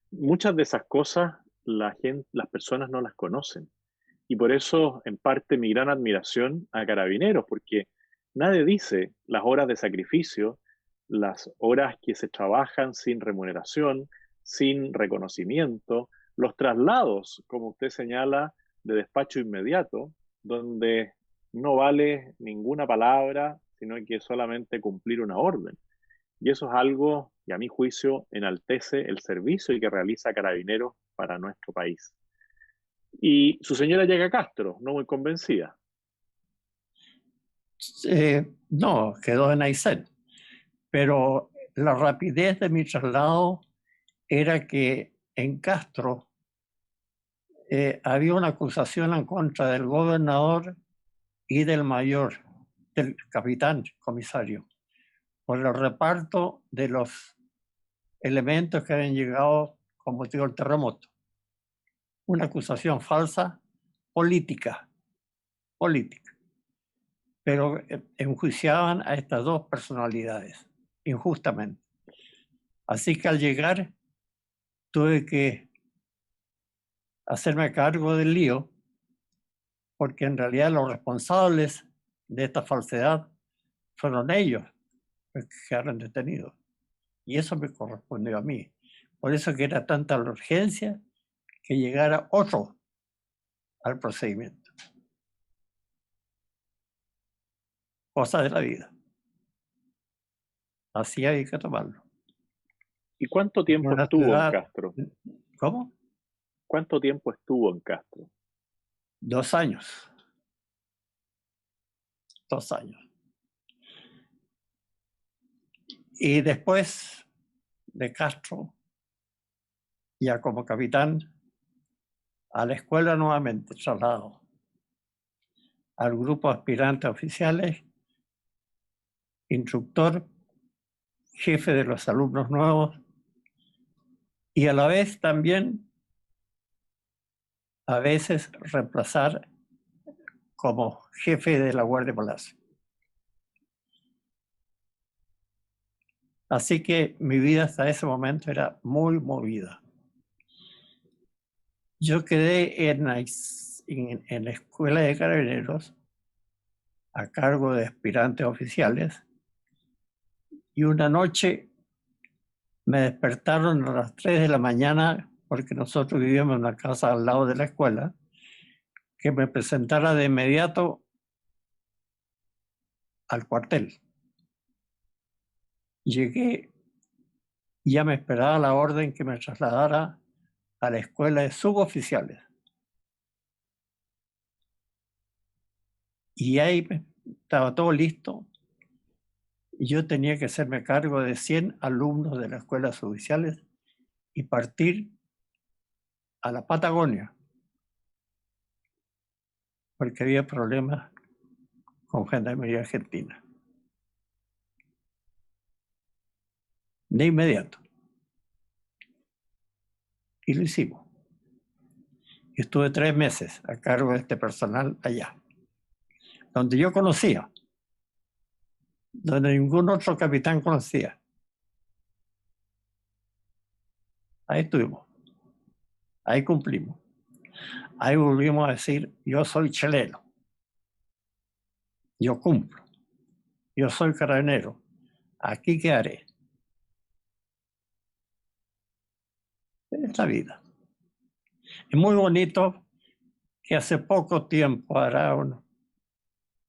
Muchas de esas cosas las personas no las conocen. Y por eso, en parte, mi gran admiración a Carabineros, porque nadie dice las horas de sacrificio, las horas que se trabajan sin remuneración, sin reconocimiento, los traslados, como usted señala, de despacho inmediato, donde no vale ninguna palabra, sino que solamente cumplir una orden. Y eso es algo que a mi juicio enaltece el servicio y que realiza Carabineros para nuestro país. Y su señora llega a Castro, no muy convencida. No, quedó en Aysén. Pero la rapidez de mi traslado era que en Castro había una acusación en contra del gobernador y del mayor, del capitán comisario, por el reparto de los elementos que habían llegado con motivo del terremoto. Una acusación falsa, política. Pero enjuiciaban a estas 2 personalidades, injustamente. Así que al llegar tuve que hacerme cargo del lío, porque en realidad los responsables de esta falsedad fueron ellos los que quedaron detenidos. Y eso me correspondió a mí. Por eso que era tanta la urgencia que llegara otro al procedimiento. Cosa de la vida. Así hay que tomarlo. ¿Y cuánto tiempo Una estuvo en ciudad, Castro? ¿cómo? ¿Cuánto tiempo estuvo en Castro? 2 años. 2 años. Y después de Castro, ya como capitán, a la escuela nuevamente, trasladado al grupo de aspirantes oficiales, instructor, jefe de los alumnos nuevos y a la vez también a veces reemplazar como jefe de la Guardia Palacio. Así que mi vida hasta ese momento era muy movida. Yo quedé en la Escuela de Carabineros a cargo de aspirantes oficiales y una noche me despertaron a las 3 de la mañana porque nosotros vivíamos en una casa al lado de la escuela, que me presentara de inmediato al cuartel. Llegué y ya me esperaba la orden que me trasladara a la escuela de suboficiales. Y ahí estaba todo listo. Y yo tenía que hacerme cargo de 100 alumnos de la escuela de suboficiales y partir a la Patagonia, porque había problemas con Gendarmería Argentina. De inmediato. Y lo hicimos. Y estuve 3 meses a cargo de este personal allá, donde yo conocía, donde ningún otro capitán conocía. Ahí estuvimos. Ahí cumplimos. Ahí volvimos a decir, yo soy chileno. Yo cumplo. Yo soy carabinero. Aquí quedaré. Es la vida. Es muy bonito que hace poco tiempo, hará unos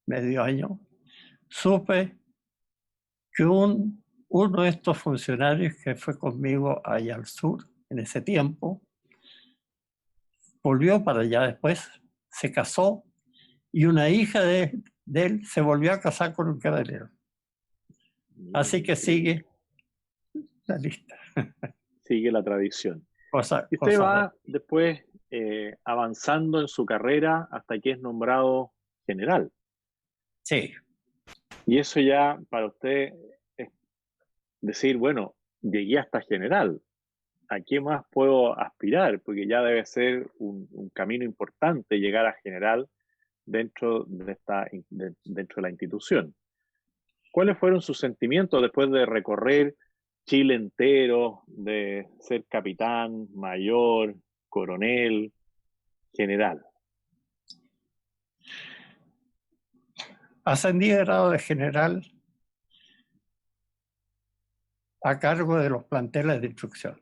medio año, supe que uno de estos funcionarios que fue conmigo allá al sur en ese tiempo, volvió para allá después, se casó y una hija de él se volvió a casar con un carabinero. Así que sigue la lista. Sigue la tradición. Cosa Y usted va de... después avanzando en su carrera hasta que es nombrado general. Sí. Y eso ya para usted es decir, bueno, llegué hasta general. ¿A qué más puedo aspirar? Porque ya debe ser un camino importante llegar a general dentro de la institución. ¿Cuáles fueron sus sentimientos después de recorrer Chile entero, de ser capitán, mayor, coronel, general? Ascendí de grado de general a cargo de los planteles de instrucción.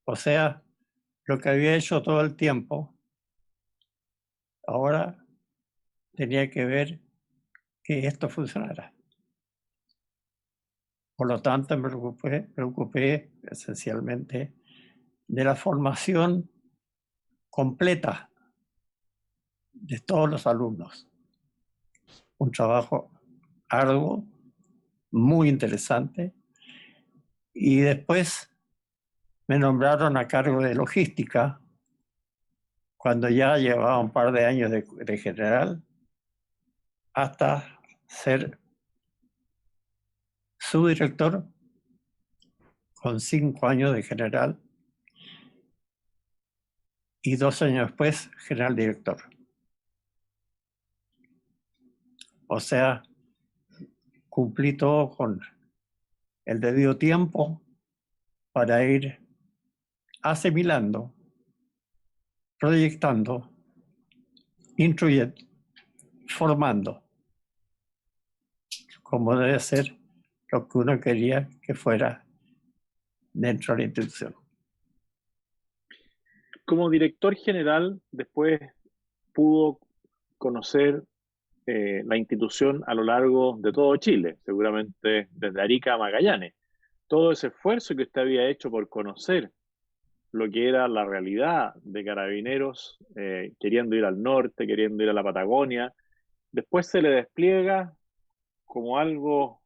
O sea, lo que había hecho todo el tiempo, ahora tenía que ver que esto funcionara. Por lo tanto, me preocupé esencialmente de la formación completa de todos los alumnos. Un trabajo arduo, muy interesante. Y después me nombraron a cargo de logística, cuando ya llevaba un par de años de general, hasta ser subdirector con 5 años de general y 2 años después general director. O sea, cumplí todo con el debido tiempo para ir asimilando, proyectando, instruyendo, formando, como debe ser lo que uno quería que fuera dentro de la institución. Como director general, después pudo conocer la institución a lo largo de todo Chile, seguramente desde Arica a Magallanes. Todo ese esfuerzo que usted había hecho por conocer lo que era la realidad de Carabineros, queriendo ir al norte, queriendo ir a la Patagonia, después se le despliega como algo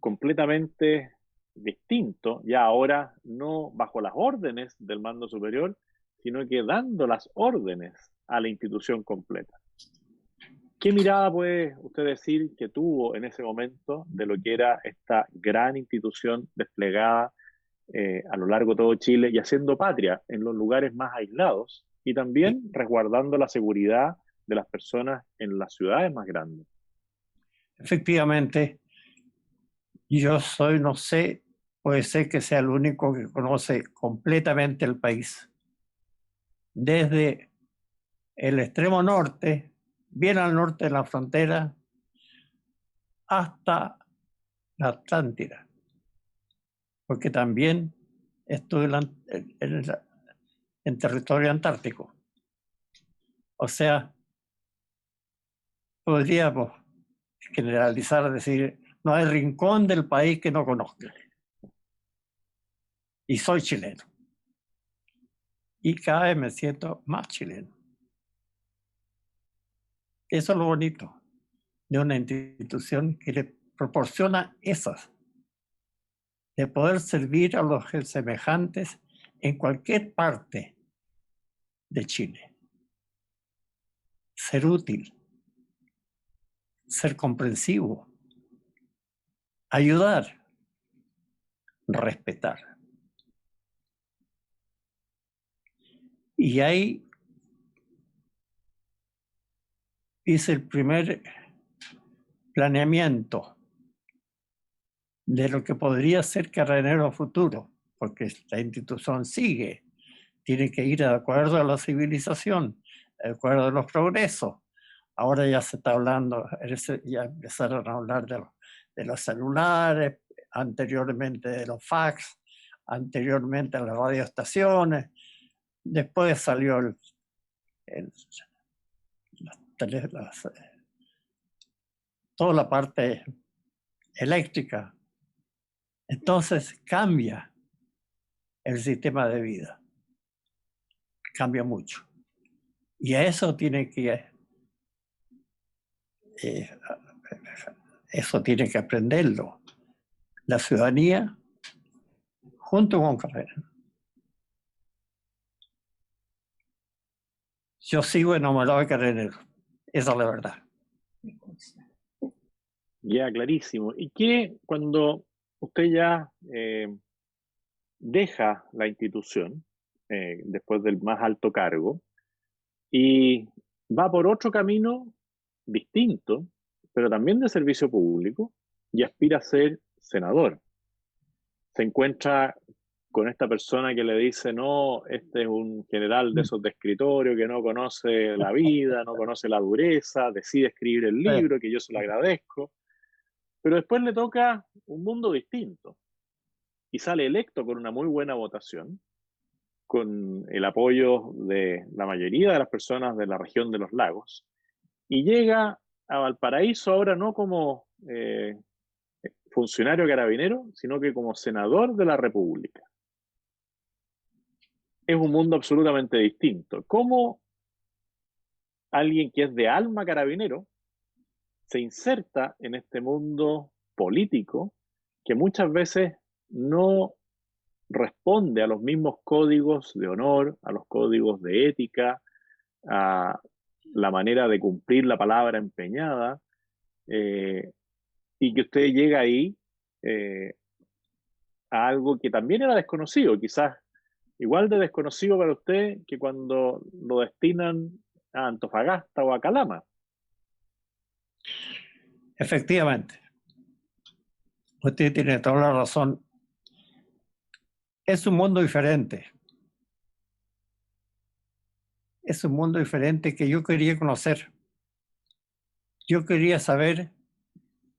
completamente distinto, ya ahora no bajo las órdenes del mando superior, sino que dando las órdenes a la institución completa. ¿Qué mirada puede usted decir que tuvo en ese momento de lo que era esta gran institución desplegada a lo largo de todo Chile y haciendo patria en los lugares más aislados y también resguardando la seguridad de las personas en las ciudades más grandes? Efectivamente, Yo soy, no sé, puede ser que sea el único que conoce completamente el país. Desde el extremo norte, bien al norte de la frontera, hasta la Atlántida. Porque también estuve en territorio antártico. O sea, podríamos generalizar, decir, no hay rincón del país que no conozca. Y soy chileno. Y cada vez me siento más chileno. Eso es lo bonito de una institución que le proporciona esas, de poder servir a los semejantes en cualquier parte de Chile. Ser útil, ser comprensivo, ayudar, respetar. Y ahí hice el primer planeamiento de lo que podría ser Carabinero futuro, porque la institución sigue, tiene que ir de acuerdo a la civilización, de acuerdo a los progresos. Ahora ya se está hablando, ya empezaron a hablar de los celulares, anteriormente de los fax, anteriormente las radioestaciones, después salió toda la parte eléctrica. Entonces cambia el sistema de vida, cambia mucho. Y a eso tiene que aprenderlo la ciudadanía junto con Carrera. Yo sigo enamorado de Carreneros, esa es la verdad. Ya, clarísimo. ¿Y qué cuando usted ya deja la institución después del más alto cargo y va por otro camino distinto, pero también de servicio público, y aspira a ser senador? Se encuentra con esta persona que le dice, no, este es un general de esos de escritorio que no conoce la vida, no conoce la dureza, decide escribir el libro, que yo se lo agradezco, pero después le toca un mundo distinto y sale electo con una muy buena votación, con el apoyo de la mayoría de las personas de la región de los lagos, y llega a Valparaíso ahora no como funcionario carabinero, sino que como senador de la República. Es un mundo absolutamente distinto. ¿Cómo alguien que es de alma carabinero se inserta en este mundo político que muchas veces no responde a los mismos códigos de honor, a los códigos de ética, a la manera de cumplir la palabra empeñada, y que usted llega ahí a algo que también era desconocido, quizás igual de desconocido para usted que cuando lo destinan a Antofagasta o a Calama. Efectivamente, usted tiene toda la razón. Es un mundo diferente. Es un mundo diferente que yo quería conocer. Yo quería saber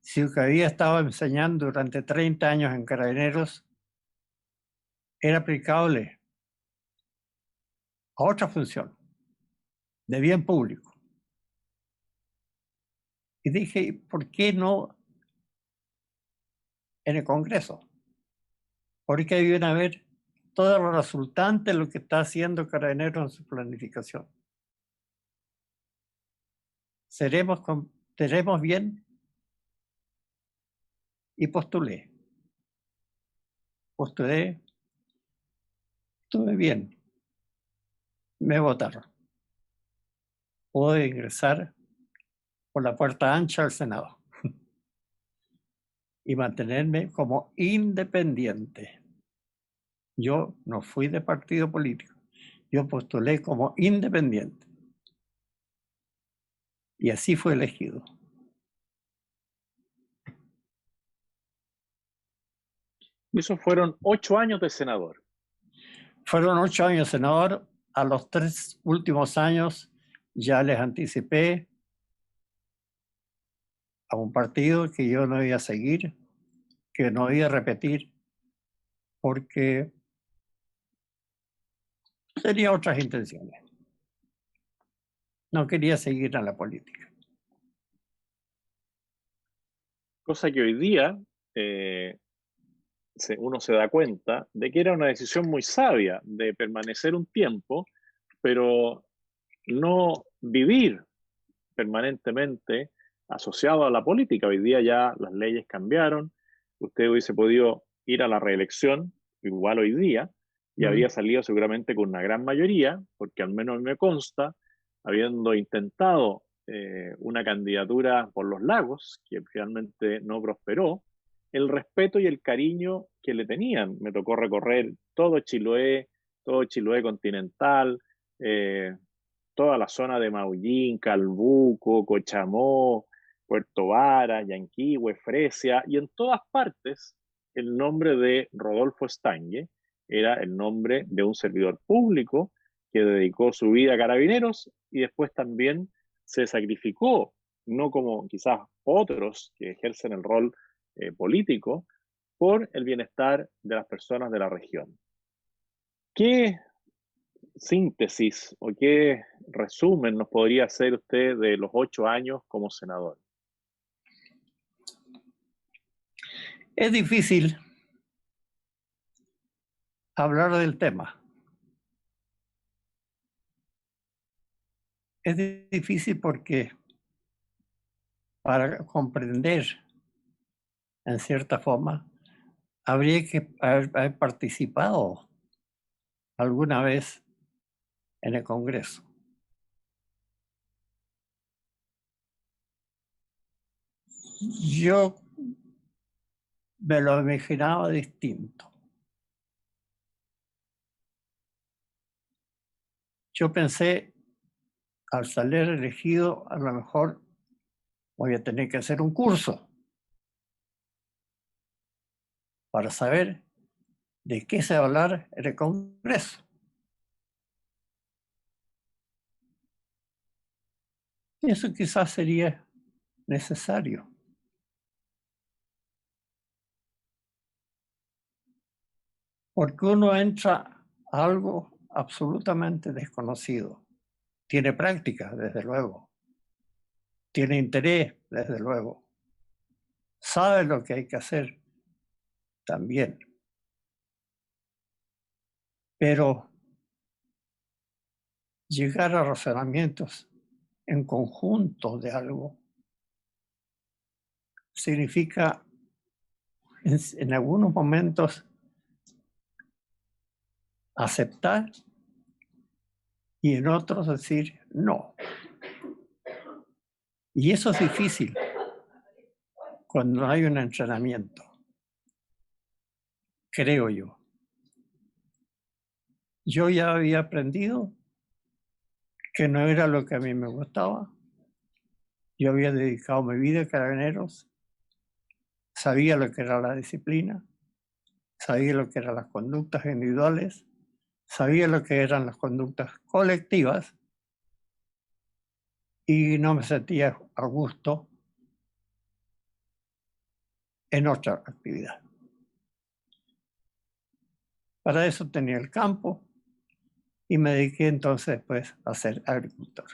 si lo que había estado enseñando durante 30 años en Carabineros era aplicable a otra función, de bien público. Y dije, ¿por qué no en el Congreso? Porque ahí viene a ver todo lo resultante de lo que está haciendo Carabineros en su planificación. ¿Seremos bien? Y postulé. Estuve bien. Me votaron. Pude ingresar por la puerta ancha al Senado y mantenerme como independiente. Yo no fui de partido político. Yo postulé como independiente. Y así fue elegido. Y esos fueron 8 años de senador. Fueron 8 años senador. A los 3 últimos años ya les anticipé a un partido que yo no iba a seguir, que no iba a repetir, porque tenía otras intenciones. No quería seguir en la política. Cosa que hoy día uno se da cuenta de que era una decisión muy sabia de permanecer un tiempo, pero no vivir permanentemente asociado a la política. Hoy día ya las leyes cambiaron, usted hubiese podido ir a la reelección, igual hoy día, y habría salido seguramente con una gran mayoría, porque al menos me consta, habiendo intentado una candidatura por los lagos, que finalmente no prosperó, el respeto y el cariño que le tenían. Me tocó recorrer todo Chiloé continental, toda la zona de Maullín, Calbuco, Cochamó, Puerto Vara, Yanquihue, Fresia, y en todas partes el nombre de Rodolfo Estangue era el nombre de un servidor público que dedicó su vida a Carabineros y después también se sacrificó, no como quizás otros que ejercen el rol político, por el bienestar de las personas de la región. ¿Qué síntesis o qué resumen nos podría hacer usted de los 8 años como senador? Es difícil hablar del tema. Es difícil porque para comprender, en cierta forma, habría que haber participado alguna vez en el Congreso. Yo me lo imaginaba distinto. Yo pensé, al salir elegido, a lo mejor voy a tener que hacer un curso para saber de qué se va a hablar en el Congreso. Y eso quizás sería necesario. Porque uno entra a algo absolutamente desconocido. Tiene práctica, desde luego. Tiene interés, desde luego. Sabe lo que hay que hacer también. Pero llegar a razonamientos en conjunto de algo significa en algunos momentos aceptar y en otros decir no. Y eso es difícil cuando hay un entrenamiento, creo yo. Yo ya había aprendido que no era lo que a mí me gustaba. Yo había dedicado mi vida a Carabineros, sabía lo que era la disciplina, sabía lo que eran las conductas individuales, sabía lo que eran las conductas colectivas y no me sentía a gusto en otra actividad. Para eso tenía el campo y me dediqué entonces pues a ser agricultor.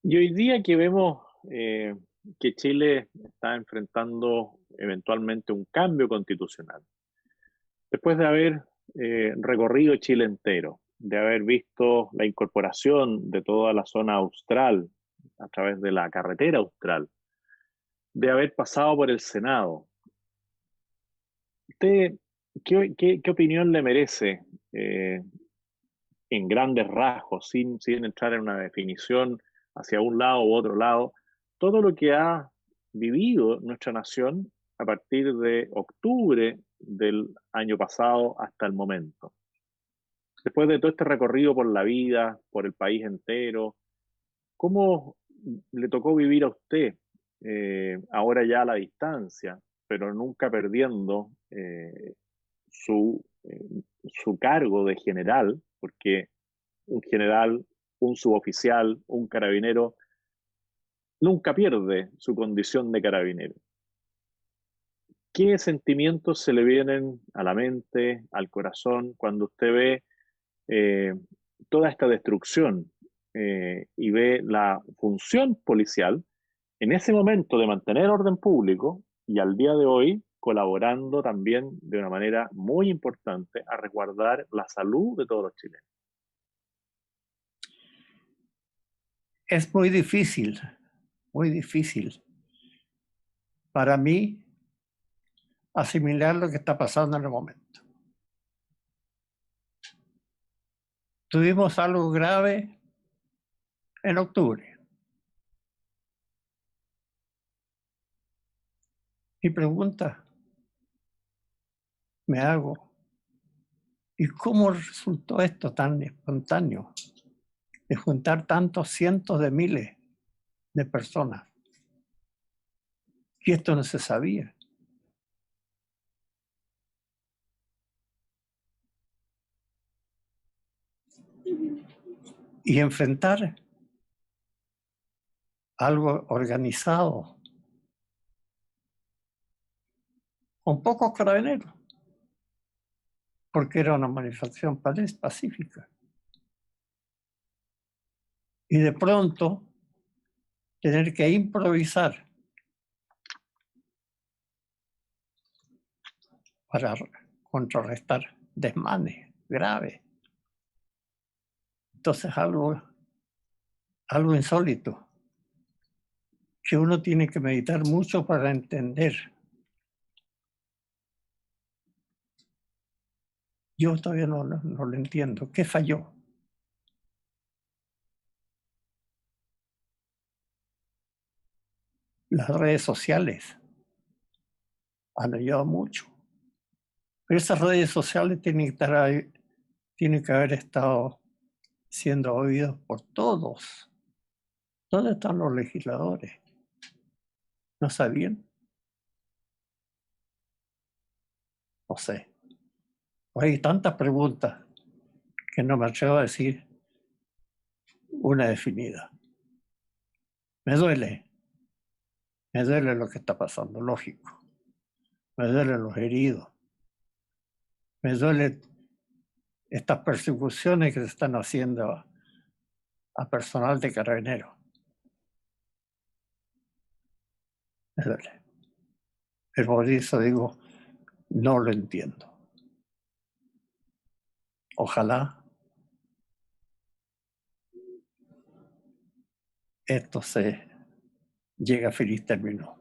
Y hoy día que vemos que Chile está enfrentando eventualmente un cambio constitucional, después de haber recorrido Chile entero, de haber visto la incorporación de toda la zona austral a través de la carretera austral, de haber pasado por el Senado, ¿usted qué opinión le merece en grandes rasgos, sin entrar en una definición hacia un lado u otro lado, todo lo que ha vivido nuestra nación a partir de octubre del año pasado hasta el momento? Después de todo este recorrido por la vida, por el país entero, ¿cómo le tocó vivir a usted ahora ya a la distancia pero nunca perdiendo su cargo de general, porque un general, un suboficial, un carabinero, nunca pierde su condición de carabinero. ¿Qué sentimientos se le vienen a la mente, al corazón, cuando usted ve toda esta destrucción y ve la función policial en ese momento de mantener orden público y al día de hoy colaborando también de una manera muy importante a resguardar la salud de todos los chilenos? Es muy difícil para mí asimilar lo que está pasando en el momento. Tuvimos algo grave en octubre. Mi pregunta me hago, ¿y cómo resultó esto tan espontáneo de juntar tantos cientos de miles de personas? Y esto no se sabía. Y enfrentar algo organizado con pocos carabineros, porque era una manifestación pacífica. Y de pronto tener que improvisar para contrarrestar desmanes graves. Entonces algo insólito que uno tiene que meditar mucho para entender. Yo todavía no lo entiendo. ¿Qué falló? Las redes sociales han ayudado mucho. Pero esas redes sociales tienen que haber estado siendo oídos por todos. ¿Dónde están los legisladores? ¿No sabían? No sé. Hay tantas preguntas que no me atrevo a decir una definida. Me duele lo que está pasando, lógico. Me duelen los heridos. Me duelen estas persecuciones que se están haciendo a personal de Carabineros. Me duele. Pero por eso digo, no lo entiendo. Ojalá esto se llegue a feliz término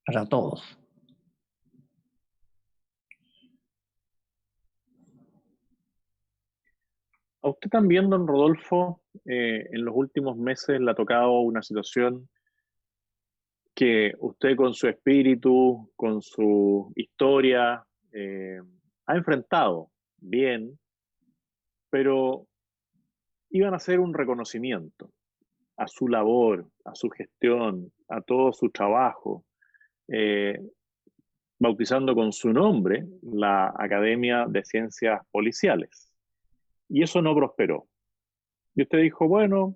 para todos. A usted también, don Rodolfo, en los últimos meses le ha tocado una situación que usted con su espíritu, con su historia, ha enfrentado bien, pero iban a hacer un reconocimiento a su labor, a su gestión, a todo su trabajo, eh, bautizando con su nombre la Academia de Ciencias Policiales. Y eso no prosperó. Y usted dijo, bueno,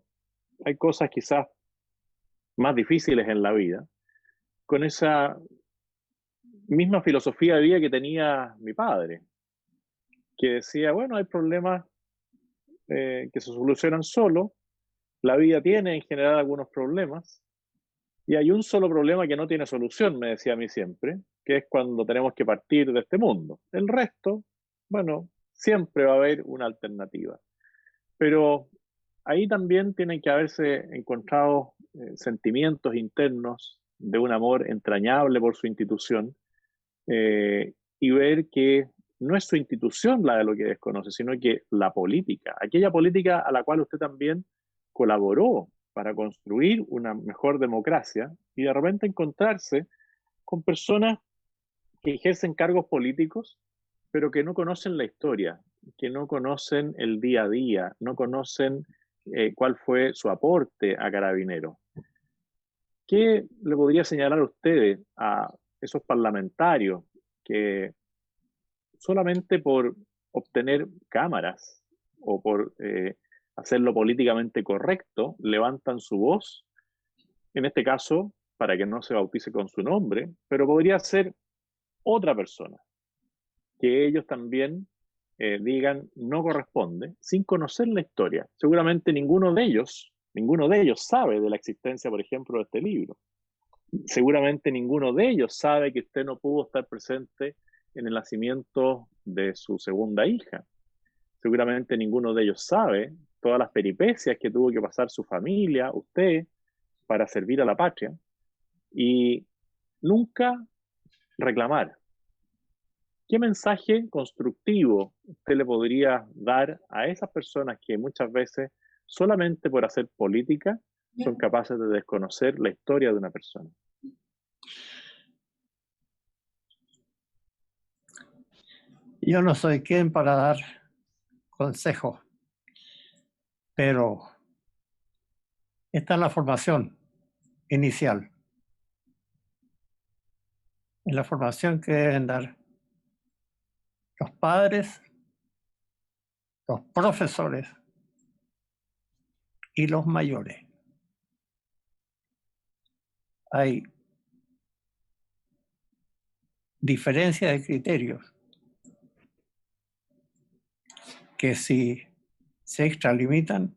hay cosas quizás más difíciles en la vida, con esa misma filosofía de vida que tenía mi padre, que decía, bueno, hay problemas que se solucionan solo, la vida tiene en general algunos problemas, y hay un solo problema que no tiene solución, me decía a mí siempre, que es cuando tenemos que partir de este mundo. El resto, bueno, siempre va a haber una alternativa. Pero ahí también tienen que haberse encontrado sentimientos internos de un amor entrañable por su institución, y ver que no es su institución la de lo que desconoce, sino que la política, aquella política a la cual usted también colaboró para construir una mejor democracia, y de repente encontrarse con personas que ejercen cargos políticos, pero que no conocen la historia, que no conocen el día a día, no conocen cuál fue su aporte a Carabineros. ¿Qué le podría señalar a ustedes, a esos parlamentarios que solamente por obtener cámaras o por hacerlo políticamente correcto, levantan su voz, en este caso, para que no se bautice con su nombre, pero podría ser otra persona, que ellos también digan no corresponde, sin conocer la historia. Seguramente ninguno de ellos sabe de la existencia, por ejemplo, de este libro. Seguramente ninguno de ellos sabe que usted no pudo estar presente en el nacimiento de su segunda hija. Seguramente ninguno de ellos sabe todas las peripecias que tuvo que pasar su familia, usted, para servir a la patria. Y nunca reclamar. ¿Qué mensaje constructivo usted le podría dar a esas personas que muchas veces, solamente por hacer política, son capaces de desconocer la historia de una persona? Yo no soy quien para dar consejos, pero está en la formación inicial, en la formación que deben dar los padres, los profesores y los mayores. Hay diferencia de criterios que si se extralimitan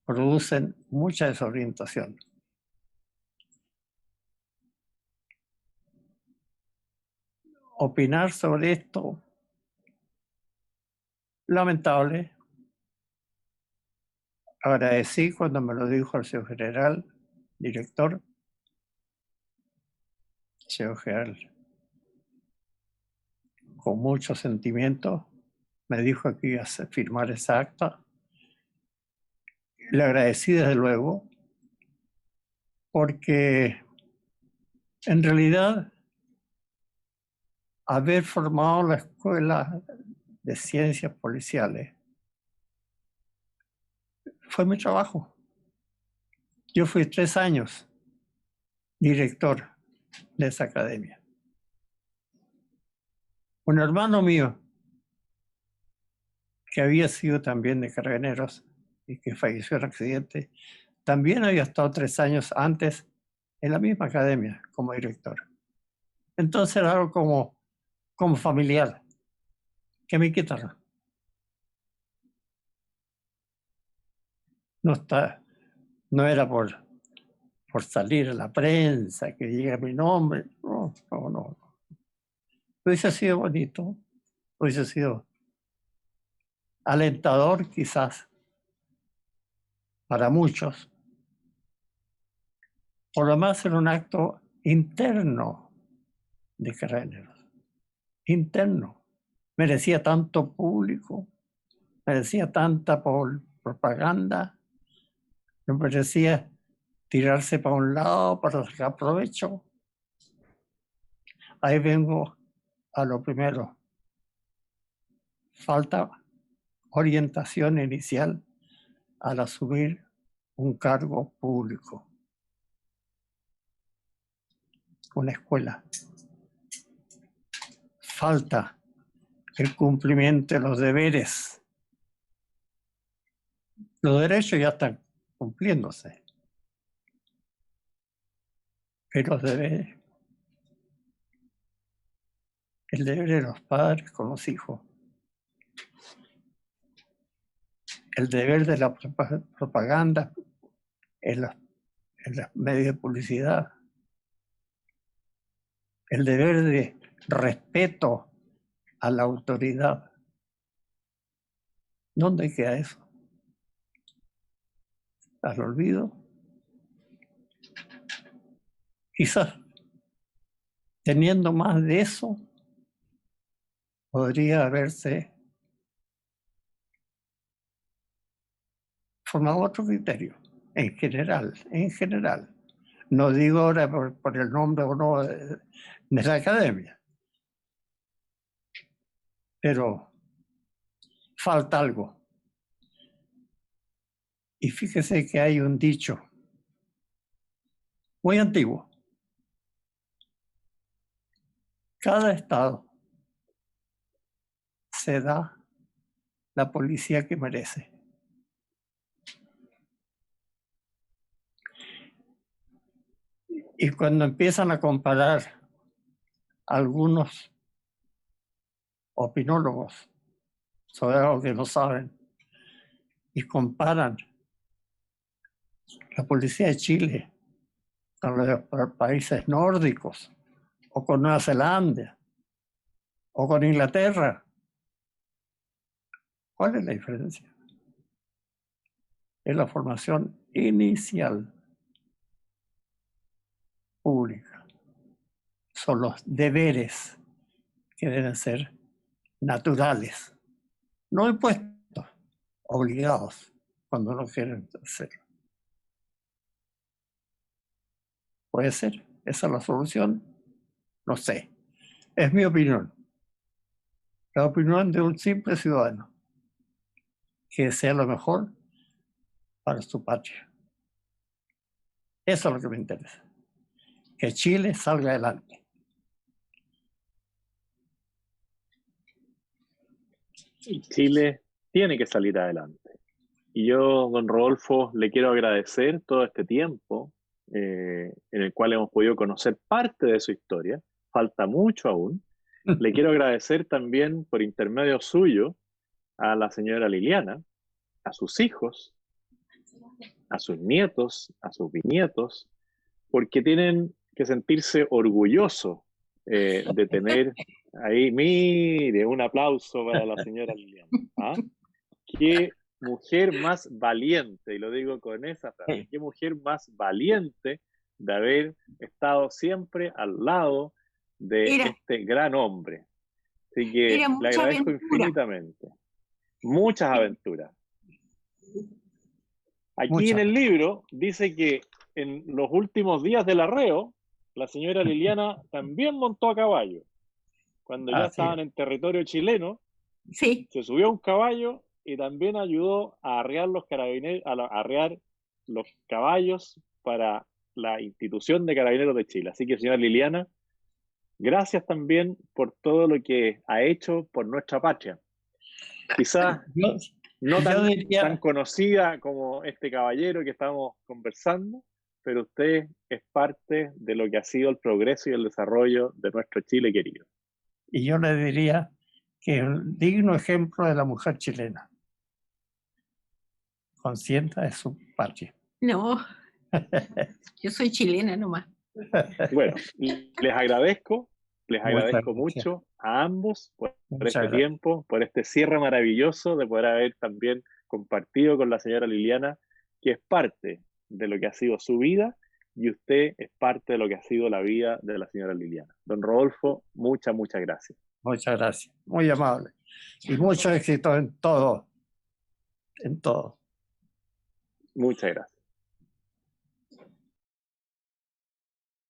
producen mucha desorientación. Opinar sobre esto, lamentable. Agradecí cuando me lo dijo el señor general, director, señor general, con mucho sentimiento, me dijo que iba a firmar esa acta. Le agradecí desde luego, porque en realidad haber formado la Escuela de Ciencias Policiales fue mi trabajo. Yo fui 3 años director de esa academia. Un hermano mío, que había sido también de Carabineros y que falleció en accidente, también había estado 3 años antes en la misma academia como director. Entonces era algo como familiar, que me quitaron. No era por salir a la prensa, que diga mi nombre. No. Hubiese sido bonito, hubiese sido alentador quizás para muchos. Por lo más era un acto interno de Carabineros. Interno. Merecía tanto público, merecía tanta propaganda, no merecía tirarse para un lado para sacar provecho. Ahí vengo a lo primero. Falta orientación inicial al asumir un cargo público, una escuela. Falta el cumplimiento de los deberes. Los derechos ya están cumpliéndose, pero los deberes, el deber de los padres con los hijos, el deber de la propaganda en los medios de publicidad, el deber de respeto a la autoridad. ¿Dónde queda eso? ¿Al olvido? Quizás teniendo más de eso, podría haberse formado otro criterio, en general. No digo ahora por el nombre o no de la academia, pero falta algo. Y fíjese que hay un dicho muy antiguo cada estado se da la policía que merece. Y cuando empiezan a comparar algunos opinólogos sobre algo que no saben y comparan la policía de Chile con los países nórdicos o con Nueva Zelanda o con Inglaterra, ¿cuál es la diferencia? Es la formación inicial pública. Son los deberes que deben ser naturales, no impuestos, obligados cuando no quieren hacerlo. ¿Puede ser? ¿Esa es la solución? No sé. Es mi opinión. La opinión de un simple ciudadano que desea lo mejor para su patria. Eso es lo que me interesa. Que Chile salga adelante. Chile tiene que salir adelante. Y yo, don Rodolfo, le quiero agradecer todo este tiempo en el cual hemos podido conocer parte de su historia. Falta mucho aún. Le quiero agradecer también por intermedio suyo a la señora Liliana, a sus hijos, a sus nietos, a sus bisnietos, porque tienen que sentirse orgullosos de tener ahí, mire, un aplauso para la señora Liliana. ¿Ah? Qué mujer más valiente, y lo digo con esa frase, qué mujer más valiente de haber estado siempre al lado de este gran hombre. Así que le agradezco infinitamente. Muchas aventuras. Aquí en el libro dice que en los últimos días del arreo, la señora Liliana también montó a caballo. Cuando ya estaban en territorio chileno, sí, se subió a un caballo y también ayudó a arrear los carabineros, a arrear los caballos para la institución de Carabineros de Chile. Así que, señora Liliana, gracias también por todo lo que ha hecho por nuestra patria. Quizás no tan conocida como este caballero que estamos conversando, pero usted es parte de lo que ha sido el progreso y el desarrollo de nuestro Chile querido. Y yo le diría que es un digno ejemplo de la mujer chilena, consciente de su patria. no, yo soy chilena nomás. Bueno, les agradezco mucho a ambos por este tiempo, por este cierre maravilloso de poder haber también compartido con la señora Liliana, que es parte de lo que ha sido su vida y usted es parte de lo que ha sido la vida de la señora Liliana. Don Rodolfo, muchas gracias. Muchas gracias, muy amable. Y mucho éxito en todo. En todo. Muchas gracias.